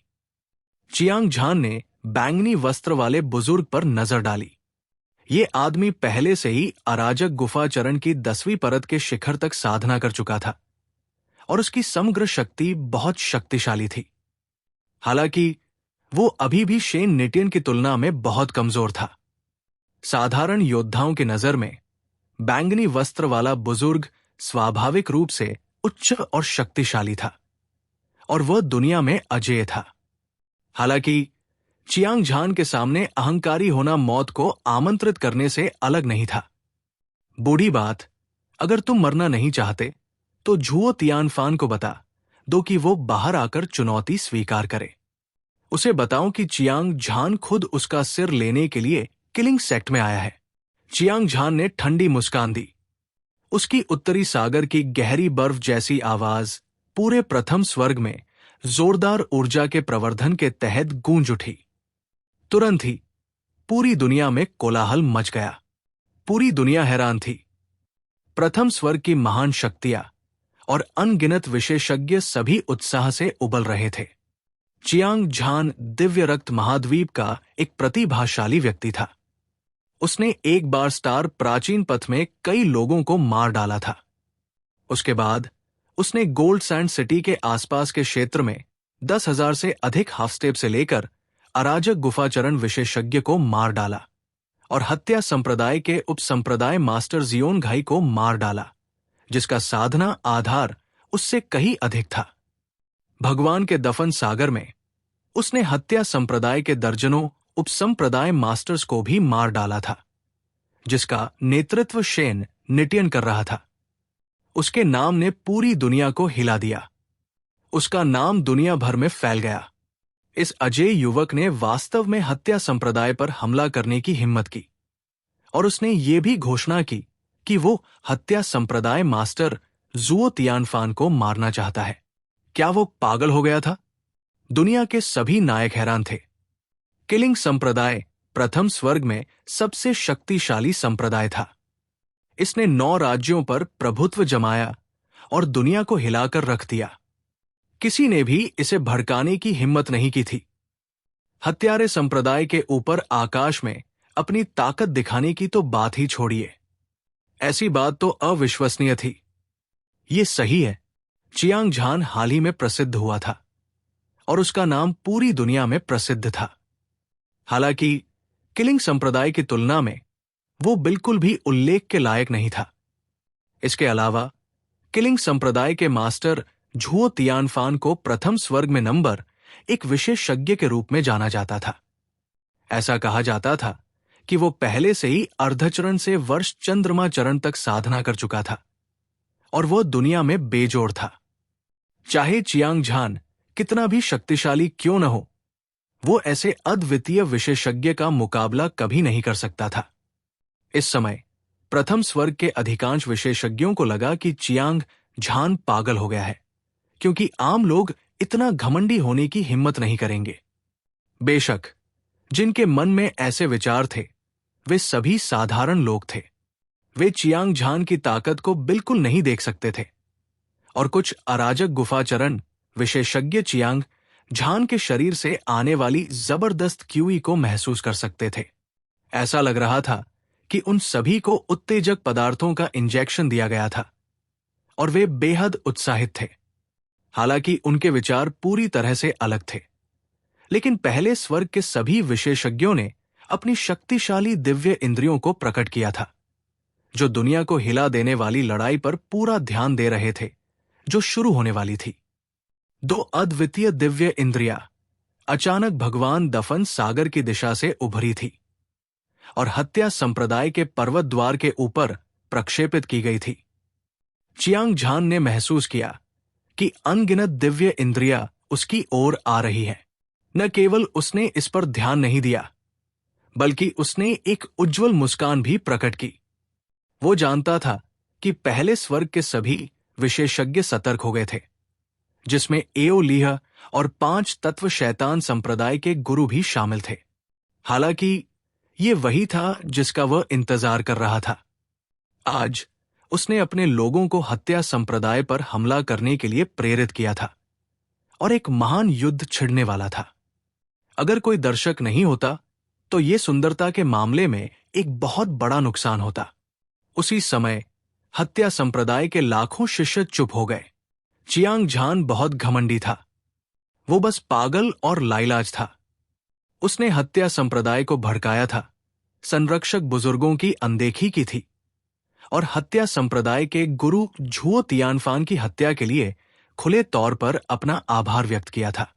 चियांग झान ने बैंगनी वस्त्र वाले बुजुर्ग पर नजर डाली। ये आदमी पहले से ही अराजक गुफाचरण की 10वीं परत के शिखर तक साधना कर चुका था और उसकी समग्र शक्ति बहुत शक्तिशाली थी। हालांकि वो अभी भी शेन निटियन की तुलना में बहुत कमजोर था। साधारण योद्धाओं की नजर में बैंगनी वस्त्र वाला बुजुर्ग स्वाभाविक रूप से उच्च और शक्तिशाली था और वह दुनिया में अजेय था। हालांकि चियांग झान के सामने अहंकारी होना मौत को आमंत्रित करने से अलग नहीं था। बूढ़ी बात, अगर तुम मरना नहीं चाहते तो झुओ तियानफान को बता दो कि वो बाहर आकर चुनौती स्वीकार करे। उसे बताओ कि चियांग झान खुद उसका सिर लेने के लिए किलिंग सेक्ट में आया है। चियांग झान ने ठंडी मुस्कान दी। उसकी उत्तरी सागर की गहरी बर्फ जैसी आवाज पूरे प्रथम स्वर्ग में जोरदार ऊर्जा के प्रवर्धन के तहत गूंज उठी। तुरंत ही पूरी दुनिया में कोलाहल मच गया। पूरी दुनिया हैरान थी। प्रथम स्वर्ग की महान शक्तियां और अनगिनत विशेषज्ञ सभी उत्साह से उबल रहे थे। चियांग झान दिव्य रक्त महाद्वीप का एक प्रतिभाशाली व्यक्ति था। उसने एक बार स्टार प्राचीन पथ में कई लोगों को मार डाला था। उसके बाद उसने गोल्ड सैंड सिटी के आसपास के क्षेत्र में 10,000 से अधिक हाफ स्टेप से लेकर अराजक गुफाचरण विशेषज्ञ को मार डाला और हत्या संप्रदाय के उपसंप्रदाय मास्टर जियोन घाई को मार डाला, जिसका साधना आधार उससे कहीं अधिक था। भगवान के दफन सागर में उसने हत्या संप्रदाय के दर्जनों उपसंप्रदाय मास्टर्स को भी मार डाला था, जिसका नेतृत्व शेन निटियन कर रहा था। उसके नाम ने पूरी दुनिया को हिला दिया। उसका नाम दुनिया भर में फैल गया। इस अजेय युवक ने वास्तव में हत्या संप्रदाय पर हमला करने की हिम्मत की और उसने ये भी घोषणा की कि वो हत्या संप्रदाय मास्टर जुओ तियानफान को मारना चाहता है। क्या वो पागल हो गया था? दुनिया के सभी नायक हैरान थे। किलिंग संप्रदाय प्रथम स्वर्ग में सबसे शक्तिशाली संप्रदाय था। इसने 9 राज्यों पर प्रभुत्व जमाया और दुनिया को हिलाकर रख दिया। किसी ने भी इसे भड़काने की हिम्मत नहीं की थी। हत्यारे संप्रदाय के ऊपर आकाश में अपनी ताकत दिखाने की तो बात ही छोड़िए। ऐसी बात तो अविश्वसनीय थी। ये सही है, चियांग झान हाल ही में प्रसिद्ध हुआ था और उसका नाम पूरी दुनिया में प्रसिद्ध था। हालांकि किलिंग संप्रदाय की तुलना में वो बिल्कुल भी उल्लेख के लायक नहीं था। इसके अलावा किलिंग संप्रदाय के मास्टर झुओ तियानफान को प्रथम स्वर्ग में नंबर एक विशेषज्ञ के रूप में जाना जाता था। ऐसा कहा जाता था कि वो पहले से ही अर्धचरण से वर्ष चंद्रमा चरण तक साधना कर चुका था और वो दुनिया में बेजोड़ था। चाहे चियांग झान कितना भी शक्तिशाली क्यों न हो, वो ऐसे अद्वितीय विशेषज्ञ का मुकाबला कभी नहीं कर सकता था। इस समय प्रथम स्वर्ग के अधिकांश विशेषज्ञों को लगा कि चियांग झान पागल हो गया है, क्योंकि आम लोग इतना घमंडी होने की हिम्मत नहीं करेंगे। बेशक जिनके मन में ऐसे विचार थे वे सभी साधारण लोग थे। वे चियांग झान की ताकत को बिल्कुल नहीं देख सकते थे और कुछ अराजक गुफाचरण विशेषज्ञ चियांग झान के शरीर से आने वाली जबरदस्त क्यूई को महसूस कर सकते थे। ऐसा लग रहा था कि उन सभी को उत्तेजक पदार्थों का इंजेक्शन दिया गया था और वे बेहद उत्साहित थे। हालांकि उनके विचार पूरी तरह से अलग थे, लेकिन पहले स्वर्ग के सभी विशेषज्ञों ने अपनी शक्तिशाली दिव्य इंद्रियों को प्रकट किया था, जो दुनिया को हिला देने वाली लड़ाई पर पूरा ध्यान दे रहे थे, जो शुरू होने वाली थी। 2 अद्वितीय दिव्य इंद्रियां अचानक भगवान दफन सागर की दिशा से उभरी थी और हत्या संप्रदाय के पर्वत द्वार के ऊपर प्रक्षेपित की गई थी। चियांग झान ने महसूस किया कि अनगिनत दिव्य इंद्रियां उसकी ओर आ रही हैं। न केवल उसने इस पर ध्यान नहीं दिया, बल्कि उसने एक उज्जवल मुस्कान भी प्रकट की। वो जानता था कि पहले स्वर्ग के सभी विशेषज्ञ सतर्क हो गए थे, जिसमें एओलिह और 5 तत्व शैतान संप्रदाय के गुरु भी शामिल थे। हालांकि ये वही था जिसका वह इंतजार कर रहा था। आज उसने अपने लोगों को हत्या संप्रदाय पर हमला करने के लिए प्रेरित किया था और एक महान युद्ध छिड़ने वाला था। अगर कोई दर्शक नहीं होता तो ये सुंदरता के मामले में एक बहुत बड़ा नुकसान होता। उसी समय हत्या संप्रदाय के लाखों शिष्य चुप हो गए। चियांग झान बहुत घमंडी था। वो बस पागल और लाइलाज था। उसने हत्या संप्रदाय को भड़काया था, संरक्षक बुजुर्गों की अनदेखी की थी और हत्या संप्रदाय के गुरु झुओ तियानफान की हत्या के लिए खुले तौर पर अपना आभार व्यक्त किया था।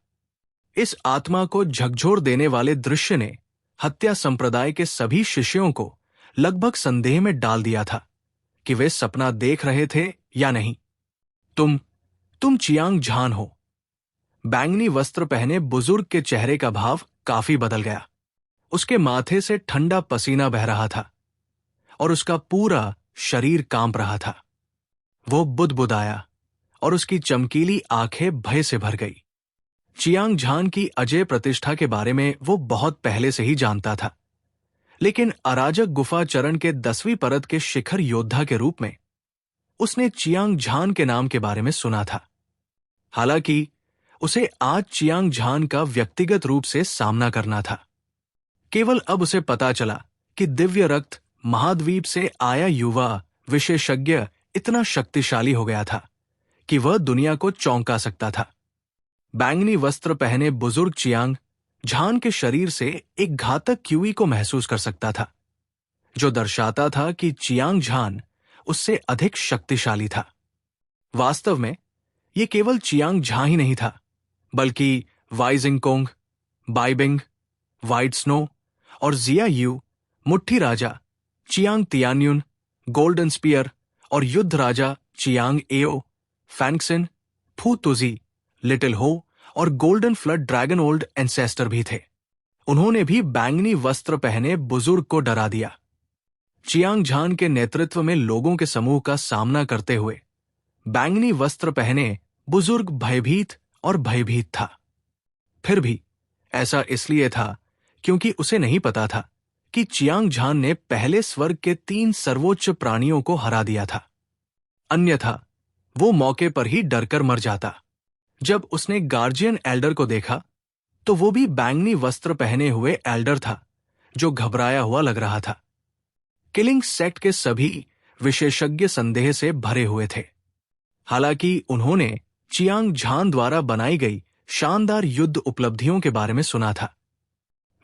इस आत्मा को झकझोर देने वाले दृश्य ने हत्या संप्रदाय के सभी शिष्यों को लगभग संदेह में डाल दिया था कि वे सपना देख रहे थे या नहीं। तुम चियांग झान हो। बैंगनी वस्त्र पहने बुजुर्ग के चेहरे का भाव काफी बदल गया। उसके माथे से ठंडा पसीना बह रहा था और उसका पूरा शरीर कांप रहा था। वो बुदबुदाया और उसकी चमकीली आंखें भय से भर गई। चियांग झान की अजय प्रतिष्ठा के बारे में वो बहुत पहले से ही जानता था, लेकिन अराजक गुफा चरण के 10वीं परत के शिखर योद्धा के रूप में उसने चियांग झान के नाम के बारे में सुना था। हालांकि उसे आज चियांग झान का व्यक्तिगत रूप से सामना करना था। केवल अब उसे पता चला कि दिव्य रक्त महाद्वीप से आया युवा विशेषज्ञ इतना शक्तिशाली हो गया था कि वह दुनिया को चौंका सकता था। बैंगनी वस्त्र पहने बुजुर्ग चियांग झान के शरीर से एक घातक क्यूई को महसूस कर सकता था, जो दर्शाता था कि चियांग झान उससे अधिक शक्तिशाली था। वास्तव में ये केवल चियांग झां ही नहीं था, बल्कि वाई जिंगकोंग, बाइबिंग, वाइट स्नो और जिया यू, मुट्ठी राजा चियांग तियान्युन, गोल्डन स्पीयर और युद्ध राजा चियांग एओ, फैंक्सिन, फू तुजी, लिटिल हो और golden flood dragon old ancestor भी थे। उन्होंने भी बैंगनी वस्त्र पहने बुजुर्ग को डरा दिया। चियांग झान के नेतृत्व में लोगों के समूह का सामना करते हुए बैंगनी वस्त्र पहने बुजुर्ग भयभीत था। फिर भी ऐसा इसलिए था क्योंकि उसे नहीं पता था कि चियांग झान ने पहले स्वर्ग के 3 सर्वोच्च प्राणियों को हरा दिया था। अन्यथा वो मौके पर ही डरकर मर जाता। जब उसने गार्जियन एल्डर को देखा तो वो भी बैंगनी वस्त्र पहने हुए एल्डर था, जो घबराया हुआ लग रहा था। किलिंग सेक्ट के सभी विशेषज्ञ संदेह से भरे हुए थे। हालांकि उन्होंने चियांग झान द्वारा बनाई गई शानदार युद्ध उपलब्धियों के बारे में सुना था।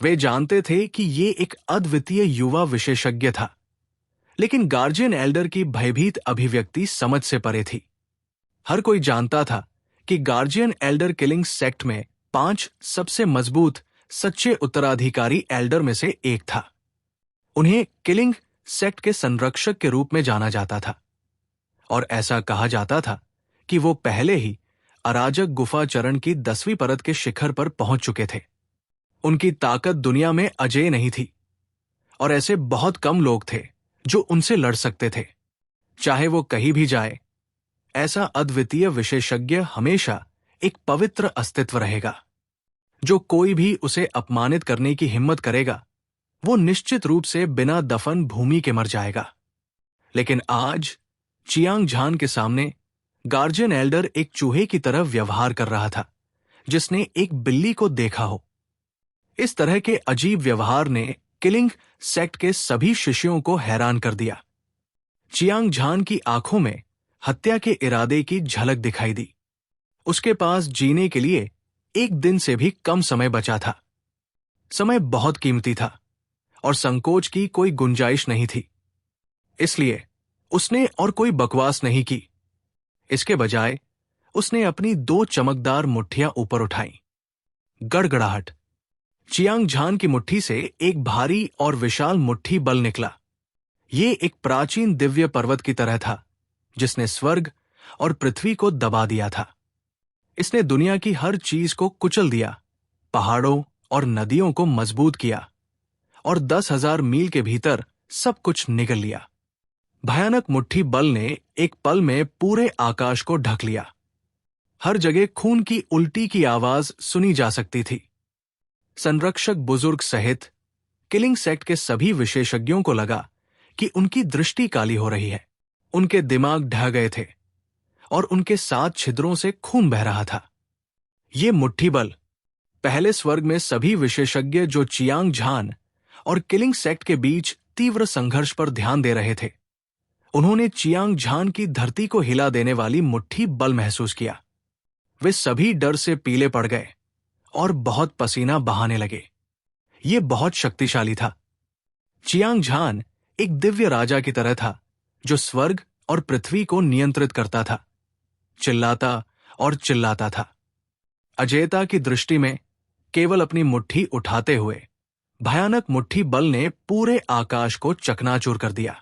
वे जानते थे कि ये एक अद्वितीय युवा विशेषज्ञ था, लेकिन गार्जियन एल्डर की भयभीत अभिव्यक्ति समझ से परे थी। हर कोई जानता था कि गार्जियन एल्डर किलिंग सेक्ट में 5 सबसे मजबूत सच्चे उत्तराधिकारी एल्डर में से एक था। उन्हें किलिंग सेक्ट के संरक्षक के रूप में जाना जाता था और ऐसा कहा जाता था कि वो पहले ही अराजक गुफा चरण की 10वीं परत के शिखर पर पहुंच चुके थे। उनकी ताकत दुनिया में अजेय नहीं थी और ऐसे बहुत कम लोग थे जो उनसे लड़ सकते थे। चाहे वो कहीं भी जाए, ऐसा अद्वितीय विशेषज्ञ हमेशा एक पवित्र अस्तित्व रहेगा। जो कोई भी उसे अपमानित करने की हिम्मत करेगा, वो निश्चित रूप से बिना दफन भूमि के मर जाएगा। लेकिन आज चियांग झान के सामने गार्जियन एल्डर एक चूहे की तरह व्यवहार कर रहा था, जिसने एक बिल्ली को देखा हो। इस तरह के अजीब व्यवहार ने किलिंग सेक्ट के सभी शिष्यों को हैरान कर दिया। चियांग झान की आंखों में हत्या के इरादे की झलक दिखाई दी। उसके पास जीने के लिए 1 दिन से भी कम समय बचा था। समय बहुत कीमती था और संकोच की कोई गुंजाइश नहीं थी। इसलिए उसने और कोई बकवास नहीं की। इसके बजाय उसने अपनी 2 चमकदार मुट्ठियां ऊपर उठाईं। गड़गड़ाहट। चियांग झान की मुट्ठी से एक भारी और विशाल मुट्ठी बल निकला। ये एक प्राचीन दिव्य पर्वत की तरह था, जिसने स्वर्ग और पृथ्वी को दबा दिया था। इसने दुनिया की हर चीज को कुचल दिया, पहाड़ों और नदियों को मजबूत किया और 10,000 मील के भीतर सब कुछ निगल लिया। भयानक मुट्ठी बल ने एक पल में पूरे आकाश को ढक लिया। हर जगह खून की उल्टी की आवाज सुनी जा सकती थी। संरक्षक बुजुर्ग सहित किलिंग सेक्ट के सभी विशेषज्ञों को लगा कि उनकी दृष्टि काली हो रही है। उनके दिमाग ढह गए थे और उनके 7 छिद्रों से खून बह रहा था। ये मुट्ठी बल पहले स्वर्ग में सभी विशेषज्ञ जो चियांग झान और किलिंग सेक्ट के बीच तीव्र संघर्ष पर ध्यान दे रहे थे, उन्होंने चियांग झान की धरती को हिला देने वाली मुट्ठी बल महसूस किया। वे सभी डर से पीले पड़ गए और बहुत पसीना बहाने लगे। ये बहुत शक्तिशाली था। चियांग झान एक दिव्य राजा की तरह था, जो स्वर्ग और पृथ्वी को नियंत्रित करता था, चिल्लाता और चिल्लाता था। अजेयता की दृष्टि में केवल अपनी मुट्ठी उठाते हुए भयानक मुट्ठी बल ने पूरे आकाश को चकनाचूर कर दिया।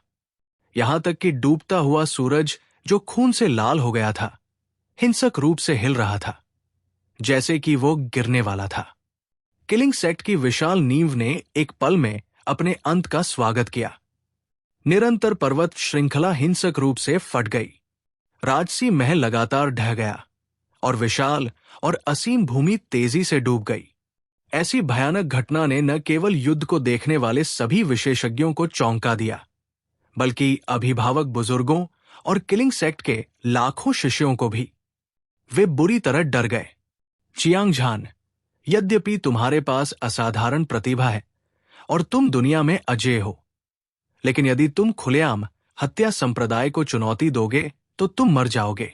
यहां तक कि डूबता हुआ सूरज, जो खून से लाल हो गया था, हिंसक रूप से हिल रहा था, जैसे कि वो गिरने वाला था। किलिंग सेक्ट की विशाल नींव ने एक पल में अपने अंत का स्वागत किया। निरंतर पर्वत श्रृंखला हिंसक रूप से फट गई। राजसी महल लगातार ढह गया और विशाल और असीम भूमि तेजी से डूब गई। ऐसी भयानक घटना ने न केवल युद्ध को देखने वाले सभी विशेषज्ञों को चौंका दिया, बल्कि अभिभावक बुजुर्गों और किलिंग सेक्ट के लाखों शिष्यों को भी। वे बुरी तरह डर गए। चियांग झान, यद्यपि तुम्हारे पास असाधारण प्रतिभा है और तुम दुनिया में अजेय हो, लेकिन यदि तुम खुलेआम हत्या संप्रदाय को चुनौती दोगे तो तुम मर जाओगे।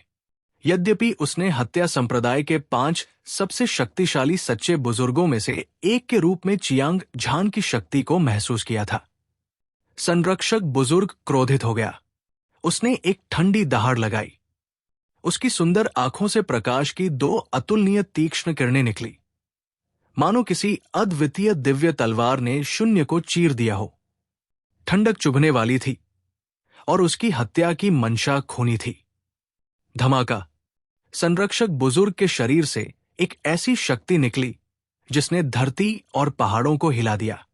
यद्यपि उसने हत्या संप्रदाय के 5 सबसे शक्तिशाली सच्चे बुजुर्गों में से एक के रूप में चियांग झान की शक्ति को महसूस किया था। संरक्षक बुजुर्ग क्रोधित हो गया। उसने एक ठंडी दहाड़ लगाई। उसकी सुंदर आंखों से प्रकाश की 2 अतुलनीय तीक्ष्ण किरणें निकली, मानो किसी अद्वितीय दिव्य तलवार ने शून्य को चीर दिया हो। ठंडक चुभने वाली थी और उसकी हत्या की मंशा खूनी थी। धमाका। संरक्षक बुजुर्ग के शरीर से एक ऐसी शक्ति निकली जिसने धरती और पहाड़ों को हिला दिया।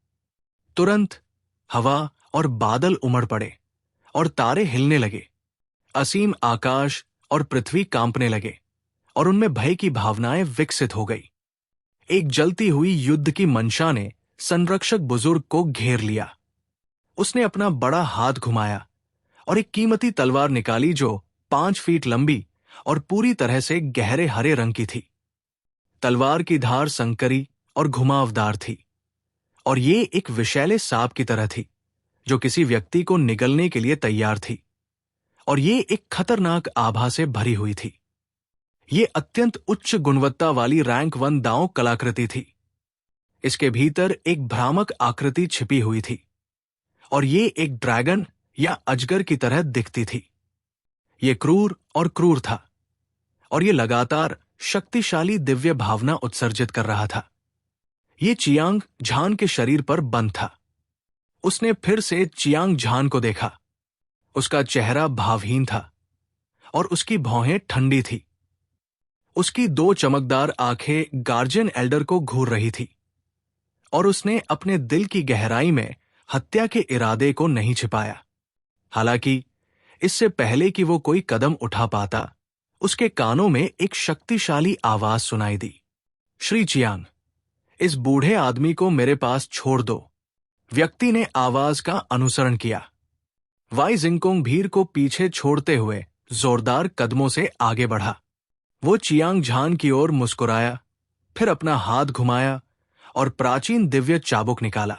तुरंत हवा और बादल उमड़ पड़े और तारे हिलने लगे। असीम आकाश और पृथ्वी कांपने लगे और उनमें भय की भावनाएं विकसित हो गई। एक जलती हुई युद्ध की मंशा ने संरक्षक बुजुर्ग को घेर लिया। उसने अपना बड़ा हाथ घुमाया और एक कीमती तलवार निकाली जो 5 फीट लंबी और पूरी तरह से गहरे हरे रंग की थी। तलवार की धार संकरी और घुमावदार थी और ये एक विषैले सांप की तरह थी जो किसी व्यक्ति को निगलने के लिए तैयार थी, और ये एक खतरनाक आभा से भरी हुई थी। ये अत्यंत उच्च गुणवत्ता वाली रैंक 1 दांव कलाकृति थी। इसके भीतर एक भ्रामक आकृति छिपी हुई थी और ये एक ड्रैगन या अजगर की तरह दिखती थी। ये क्रूर और क्रूर था और ये लगातार शक्तिशाली दिव्य भावना उत्सर्जित कर रहा था। ये चियांग झान के शरीर पर बंद था। उसने फिर से चियांग झान को देखा। उसका चेहरा भावहीन था और उसकी भौहें ठंडी थी। उसकी 2 चमकदार आंखें गार्जियन एल्डर को घूर रही थी और उसने अपने दिल की गहराई में हत्या के इरादे को नहीं छिपाया। हालांकि इससे पहले कि वो कोई कदम उठा पाता, उसके कानों में एक शक्तिशाली आवाज सुनाई दी। श्री चियांग, इस बूढ़े आदमी को मेरे पास छोड़ दो। व्यक्ति ने आवाज का अनुसरण किया। वाई जिंगकोंग भीड़ को पीछे छोड़ते हुए जोरदार कदमों से आगे बढ़ा। वो चियांग झान की ओर मुस्कुराया, फिर अपना हाथ घुमाया और प्राचीन दिव्य चाबुक निकाला।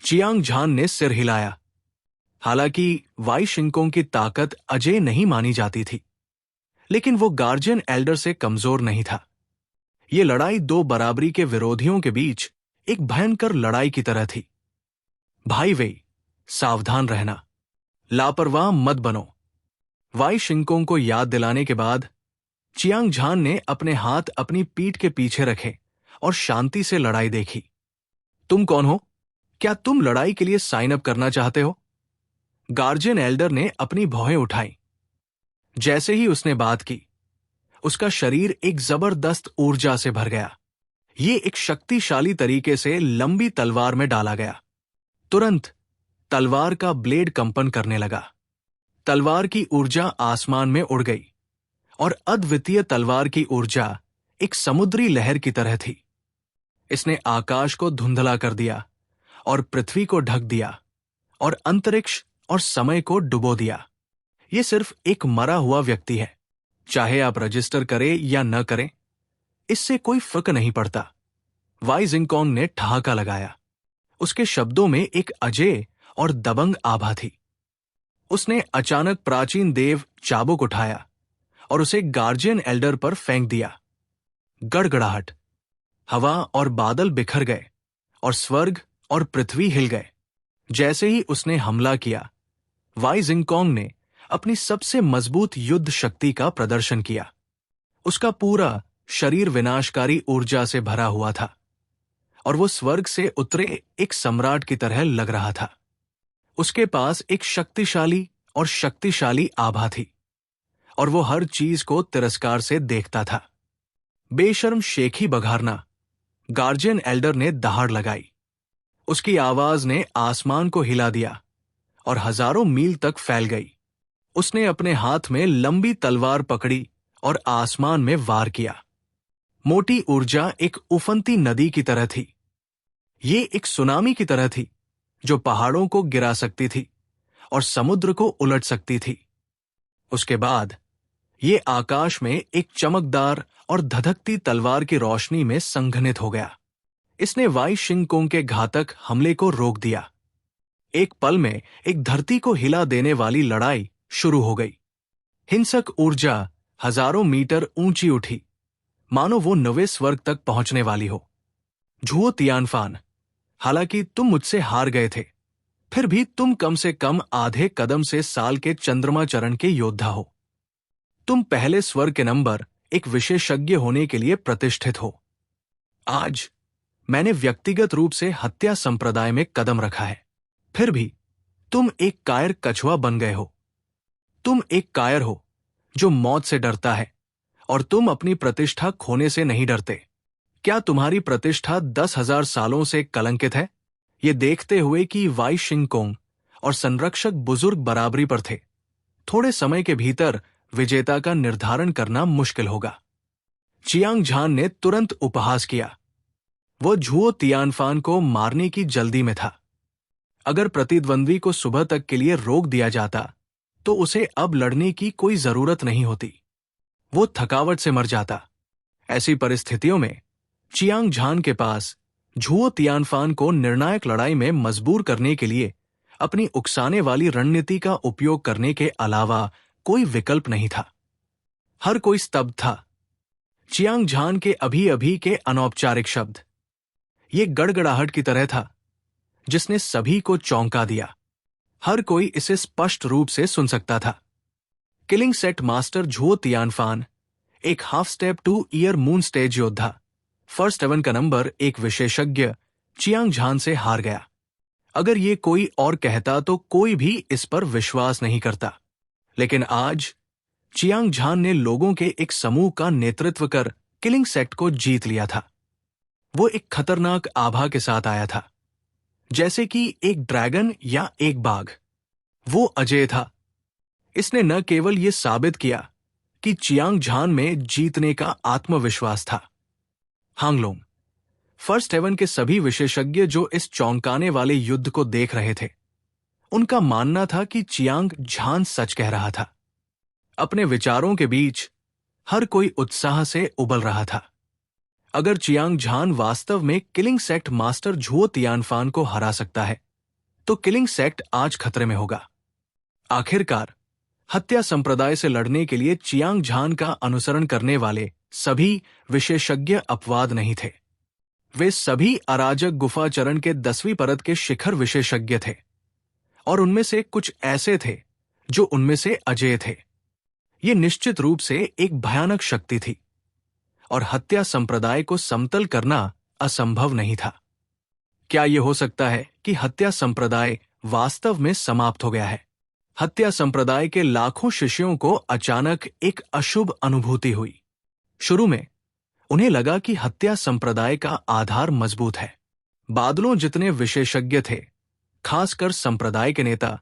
चियांग झान ने सिर हिलाया। हालांकि वाई शिंगकोंग की ताकत अजेय नहीं मानी जाती थी, लेकिन वो गार्जियन एल्डर से कमजोर नहीं था। ये लड़ाई 2 बराबरी के विरोधियों के बीच एक भयंकर लड़ाई की तरह थी। भाई वेई, सावधान रहना, लापरवाह मत बनो। वाई शिंगकोंग को याद दिलाने के बाद चियांग झान ने अपने हाथ अपनी पीठ के पीछे रखे और शांति से लड़ाई देखी। तुम कौन हो? क्या तुम लड़ाई के लिए साइन अप करना चाहते हो? गार्जियन एल्डर ने अपनी भौहें उठाई। जैसे ही उसने बात की, उसका शरीर एक जबरदस्त ऊर्जा से भर गया। ये एक शक्तिशाली तरीके से लंबी तलवार में डाला गया। तुरंत तलवार का ब्लेड कंपन करने लगा। तलवार की ऊर्जा आसमान में उड़ गई और अद्वितीय तलवार की ऊर्जा एक समुद्री लहर की तरह थी। इसने आकाश को धुंधला कर दिया और पृथ्वी को ढक दिया और अंतरिक्ष और समय को डुबो दिया। यह सिर्फ एक मरा हुआ व्यक्ति है। चाहे आप रजिस्टर करें या न करें, इससे कोई फर्क नहीं पड़ता। वाई जिंगकोंग ने ठहाका लगाया। उसके शब्दों में एक अजेय और दबंग आभा थी। उसने अचानक प्राचीन देव चाबुक उठाया और उसे गार्जियन एल्डर पर फेंक दिया। गड़गड़ाहट, हवा और बादल बिखर गए और स्वर्ग और पृथ्वी हिल गए। जैसे ही उसने हमला किया, वाई जिंगकोंग ने अपनी सबसे मजबूत युद्ध शक्ति का प्रदर्शन किया। उसका पूरा शरीर विनाशकारी ऊर्जा से भरा हुआ था और वो स्वर्ग से उतरे एक सम्राट की तरह लग रहा था। उसके पास एक शक्तिशाली आभा थी और वो हर चीज को तिरस्कार से देखता था। बेशर्म शेखी बघारना, गार्जियन एल्डर ने दहाड़ लगाई। उसकी आवाज ने आसमान को हिला दिया और हजारों मील तक फैल गई। उसने अपने हाथ में लंबी तलवार पकड़ी और आसमान में वार किया। मोटी ऊर्जा एक उफनती नदी की तरह थी। ये एक सुनामी की तरह थी जो पहाड़ों को गिरा सकती थी और समुद्र को उलट सकती थी। उसके बाद ये आकाश में एक चमकदार और धधकती तलवार की रोशनी में संघनित हो गया। इसने वाई शिंगकोंग के घातक हमले को रोक दिया। एक पल में एक धरती को हिला देने वाली लड़ाई शुरू हो गई। हिंसक ऊर्जा हजारों मीटर ऊंची उठी, मानो वो नवे स्वर्ग तक पहुंचने वाली हो। झुओ तियानफान, हालांकि तुम मुझसे हार गए थे, फिर भी तुम कम से कम आधे कदम से साल के चंद्रमा चरण के योद्धा हो। तुम पहले स्वर के नंबर एक विशेषज्ञ होने के लिए प्रतिष्ठित हो। आज मैंने व्यक्तिगत रूप से हत्या संप्रदाय में कदम रखा है, फिर भी तुम एक कायर कछुआ बन गए हो। तुम एक कायर हो जो मौत से डरता है, और तुम अपनी प्रतिष्ठा खोने से नहीं डरते। क्या तुम्हारी प्रतिष्ठा 10,000 सालों से कलंकित है? ये देखते हुए कि वाई शिंगकोंग और संरक्षक बुजुर्ग बराबरी पर थे, थोड़े समय के भीतर विजेता का निर्धारण करना मुश्किल होगा। चियांग झान ने तुरंत उपहास किया। वो झुओ तियानफान को मारने की जल्दी में था। अगर प्रतिद्वंद्वी को सुबह तक के लिए रोक दिया जाता तो उसे अब लड़ने की कोई जरूरत नहीं होती। वो थकावट से मर जाता। ऐसी परिस्थितियों में चियांग झान के पास झुओ तियानफान को निर्णायक लड़ाई में मजबूर करने के लिए अपनी उकसाने वाली रणनीति का उपयोग करने के अलावा कोई विकल्प नहीं था। हर कोई स्तब्ध था। चियांग झान के अभी अभी के अनौपचारिक शब्द, ये गड़गड़ाहट की तरह था जिसने सभी को चौंका दिया। हर कोई इसे स्पष्ट रूप से सुन सकता था। किलिंग सेट मास्टर झुओ तियानफान, एक half step to year moon stage योद्धा, फर्स्ट हेवन का नंबर एक विशेषज्ञ, चियांग झान से हार गया। अगर ये कोई और कहता तो कोई भी इस पर विश्वास नहीं करता, लेकिन आज चियांग झान ने लोगों के एक समूह का नेतृत्व कर किलिंग सेट को जीत लिया था। वो एक खतरनाक आभा के साथ आया था, जैसे कि एक ड्रैगन या एक बाघ। वो अजेय था। इसने न केवल ये साबित किया कि चियांग झान में जीतने का आत्मविश्वास था। हांगलोंग, फर्स्ट हेवन के सभी विशेषज्ञ जो इस चौंकाने वाले युद्ध को देख रहे थे, उनका मानना था कि चियांग झान सच कह रहा था। अपने विचारों के बीच हर कोई उत्साह से उबल रहा था। अगर चियांग झान वास्तव में किलिंग सेक्ट मास्टर झुओ तियानफान को हरा सकता है, तो किलिंग सेक्ट आज खतरे में होगा। आखिरकार हत्या संप्रदाय से लड़ने के लिए चियांग झान का अनुसरण करने वाले सभी विशेषज्ञ अपवाद नहीं थे। वे सभी अराजक गुफाचरण के 10वीं परत के शिखर विशेषज्ञ थे, और उनमें से कुछ ऐसे थे जो उनमें से अजेय थे। ये निश्चित रूप से एक भयानक शक्ति थी, और हत्या संप्रदाय को समतल करना असंभव नहीं था। क्या यह हो सकता है कि हत्या संप्रदाय वास्तव में समाप्त हो गया है? हत्या संप्रदाय के लाखों शिष्यों को अचानक एक अशुभ अनुभूति हुई। शुरू में उन्हें लगा कि हत्या संप्रदाय का आधार मजबूत है। बादलों जितने विशेषज्ञ थे, खासकर संप्रदाय के नेता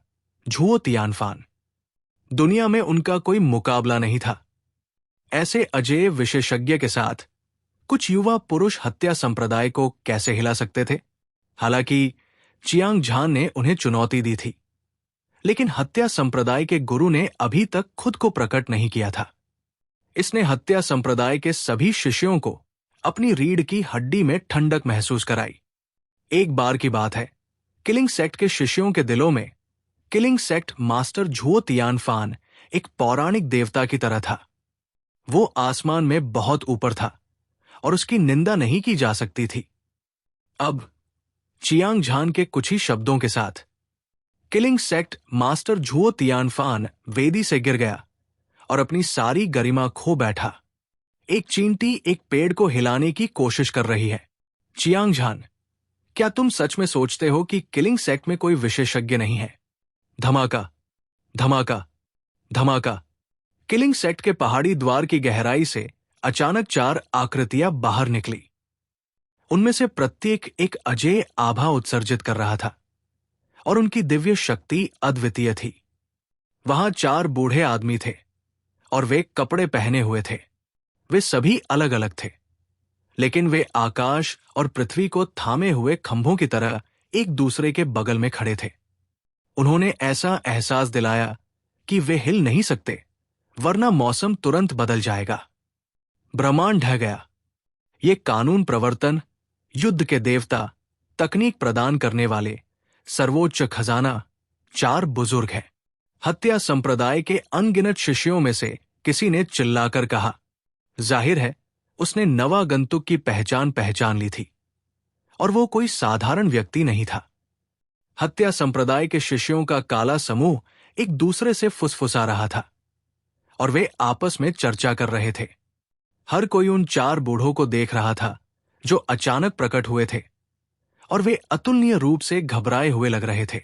झुओ तियानफान। दुनिया में उनका कोई मुकाबला नहीं था। ऐसे अजेय विशेषज्ञ के साथ कुछ युवा पुरुष हत्या संप्रदाय को कैसे हिला सकते थे? हालांकि चियांग झान ने उन्हें चुनौती दी थी, लेकिन हत्या संप्रदाय के गुरु ने अभी तक खुद को प्रकट नहीं किया था। इसने हत्या संप्रदाय के सभी शिष्यों को अपनी रीढ़ की हड्डी में ठंडक महसूस कराई। एक बार की बात है, किलिंग सेक्ट के शिष्यों के दिलों में किलिंग सेक्ट मास्टर झुओ तियानफान एक पौराणिक देवता की तरह था। वो आसमान में बहुत ऊपर था और उसकी निंदा नहीं की जा सकती थी। अब चियांग झान के कुछ ही शब्दों के साथ किलिंग सेक्ट मास्टर झुओ तियानफान वेदी से गिर गया और अपनी सारी गरिमा खो बैठा। एक चींटी एक पेड़ को हिलाने की कोशिश कर रही है। चियांग झान, क्या तुम सच में सोचते हो कि किलिंग सेक्ट में कोई विशेषज्ञ नहीं है? धमाका, धमाका, धमाका। किलिंग सेक्ट के पहाड़ी द्वार की गहराई से अचानक 4 आकृतियां बाहर निकली। उनमें से प्रत्येक एक अजेय आभा उत्सर्जित कर रहा था, और उनकी दिव्य शक्ति अद्वितीय थी। वहां 4 बूढ़े आदमी थे, और वे कपड़े पहने हुए थे। वे सभी अलग अलग थे, लेकिन वे आकाश और पृथ्वी को थामे हुए खंभों की तरह एक दूसरे के बगल में खड़े थे। उन्होंने ऐसा एहसास दिलाया कि वे हिल नहीं सकते, वरना मौसम तुरंत बदल जाएगा। ब्रह्मांड ढह गया। ये कानून प्रवर्तन, युद्ध के देवता, तकनीक प्रदान करने वाले, सर्वोच्च खजाना 4 बुजुर्ग हैं। हत्या संप्रदाय के अनगिनत शिष्यों में से किसी ने चिल्लाकर कहा। जाहिर है उसने नवागंतुक की पहचान ली थी, और वो कोई साधारण व्यक्ति नहीं था। हत्या संप्रदाय के शिष्यों का काला समूह एक दूसरे से फुसफुसा रहा था और वे आपस में चर्चा कर रहे थे। हर कोई उन 4 बूढ़ों को देख रहा था जो अचानक प्रकट हुए थे और वे अतुलनीय रूप से घबराए हुए लग रहे थे।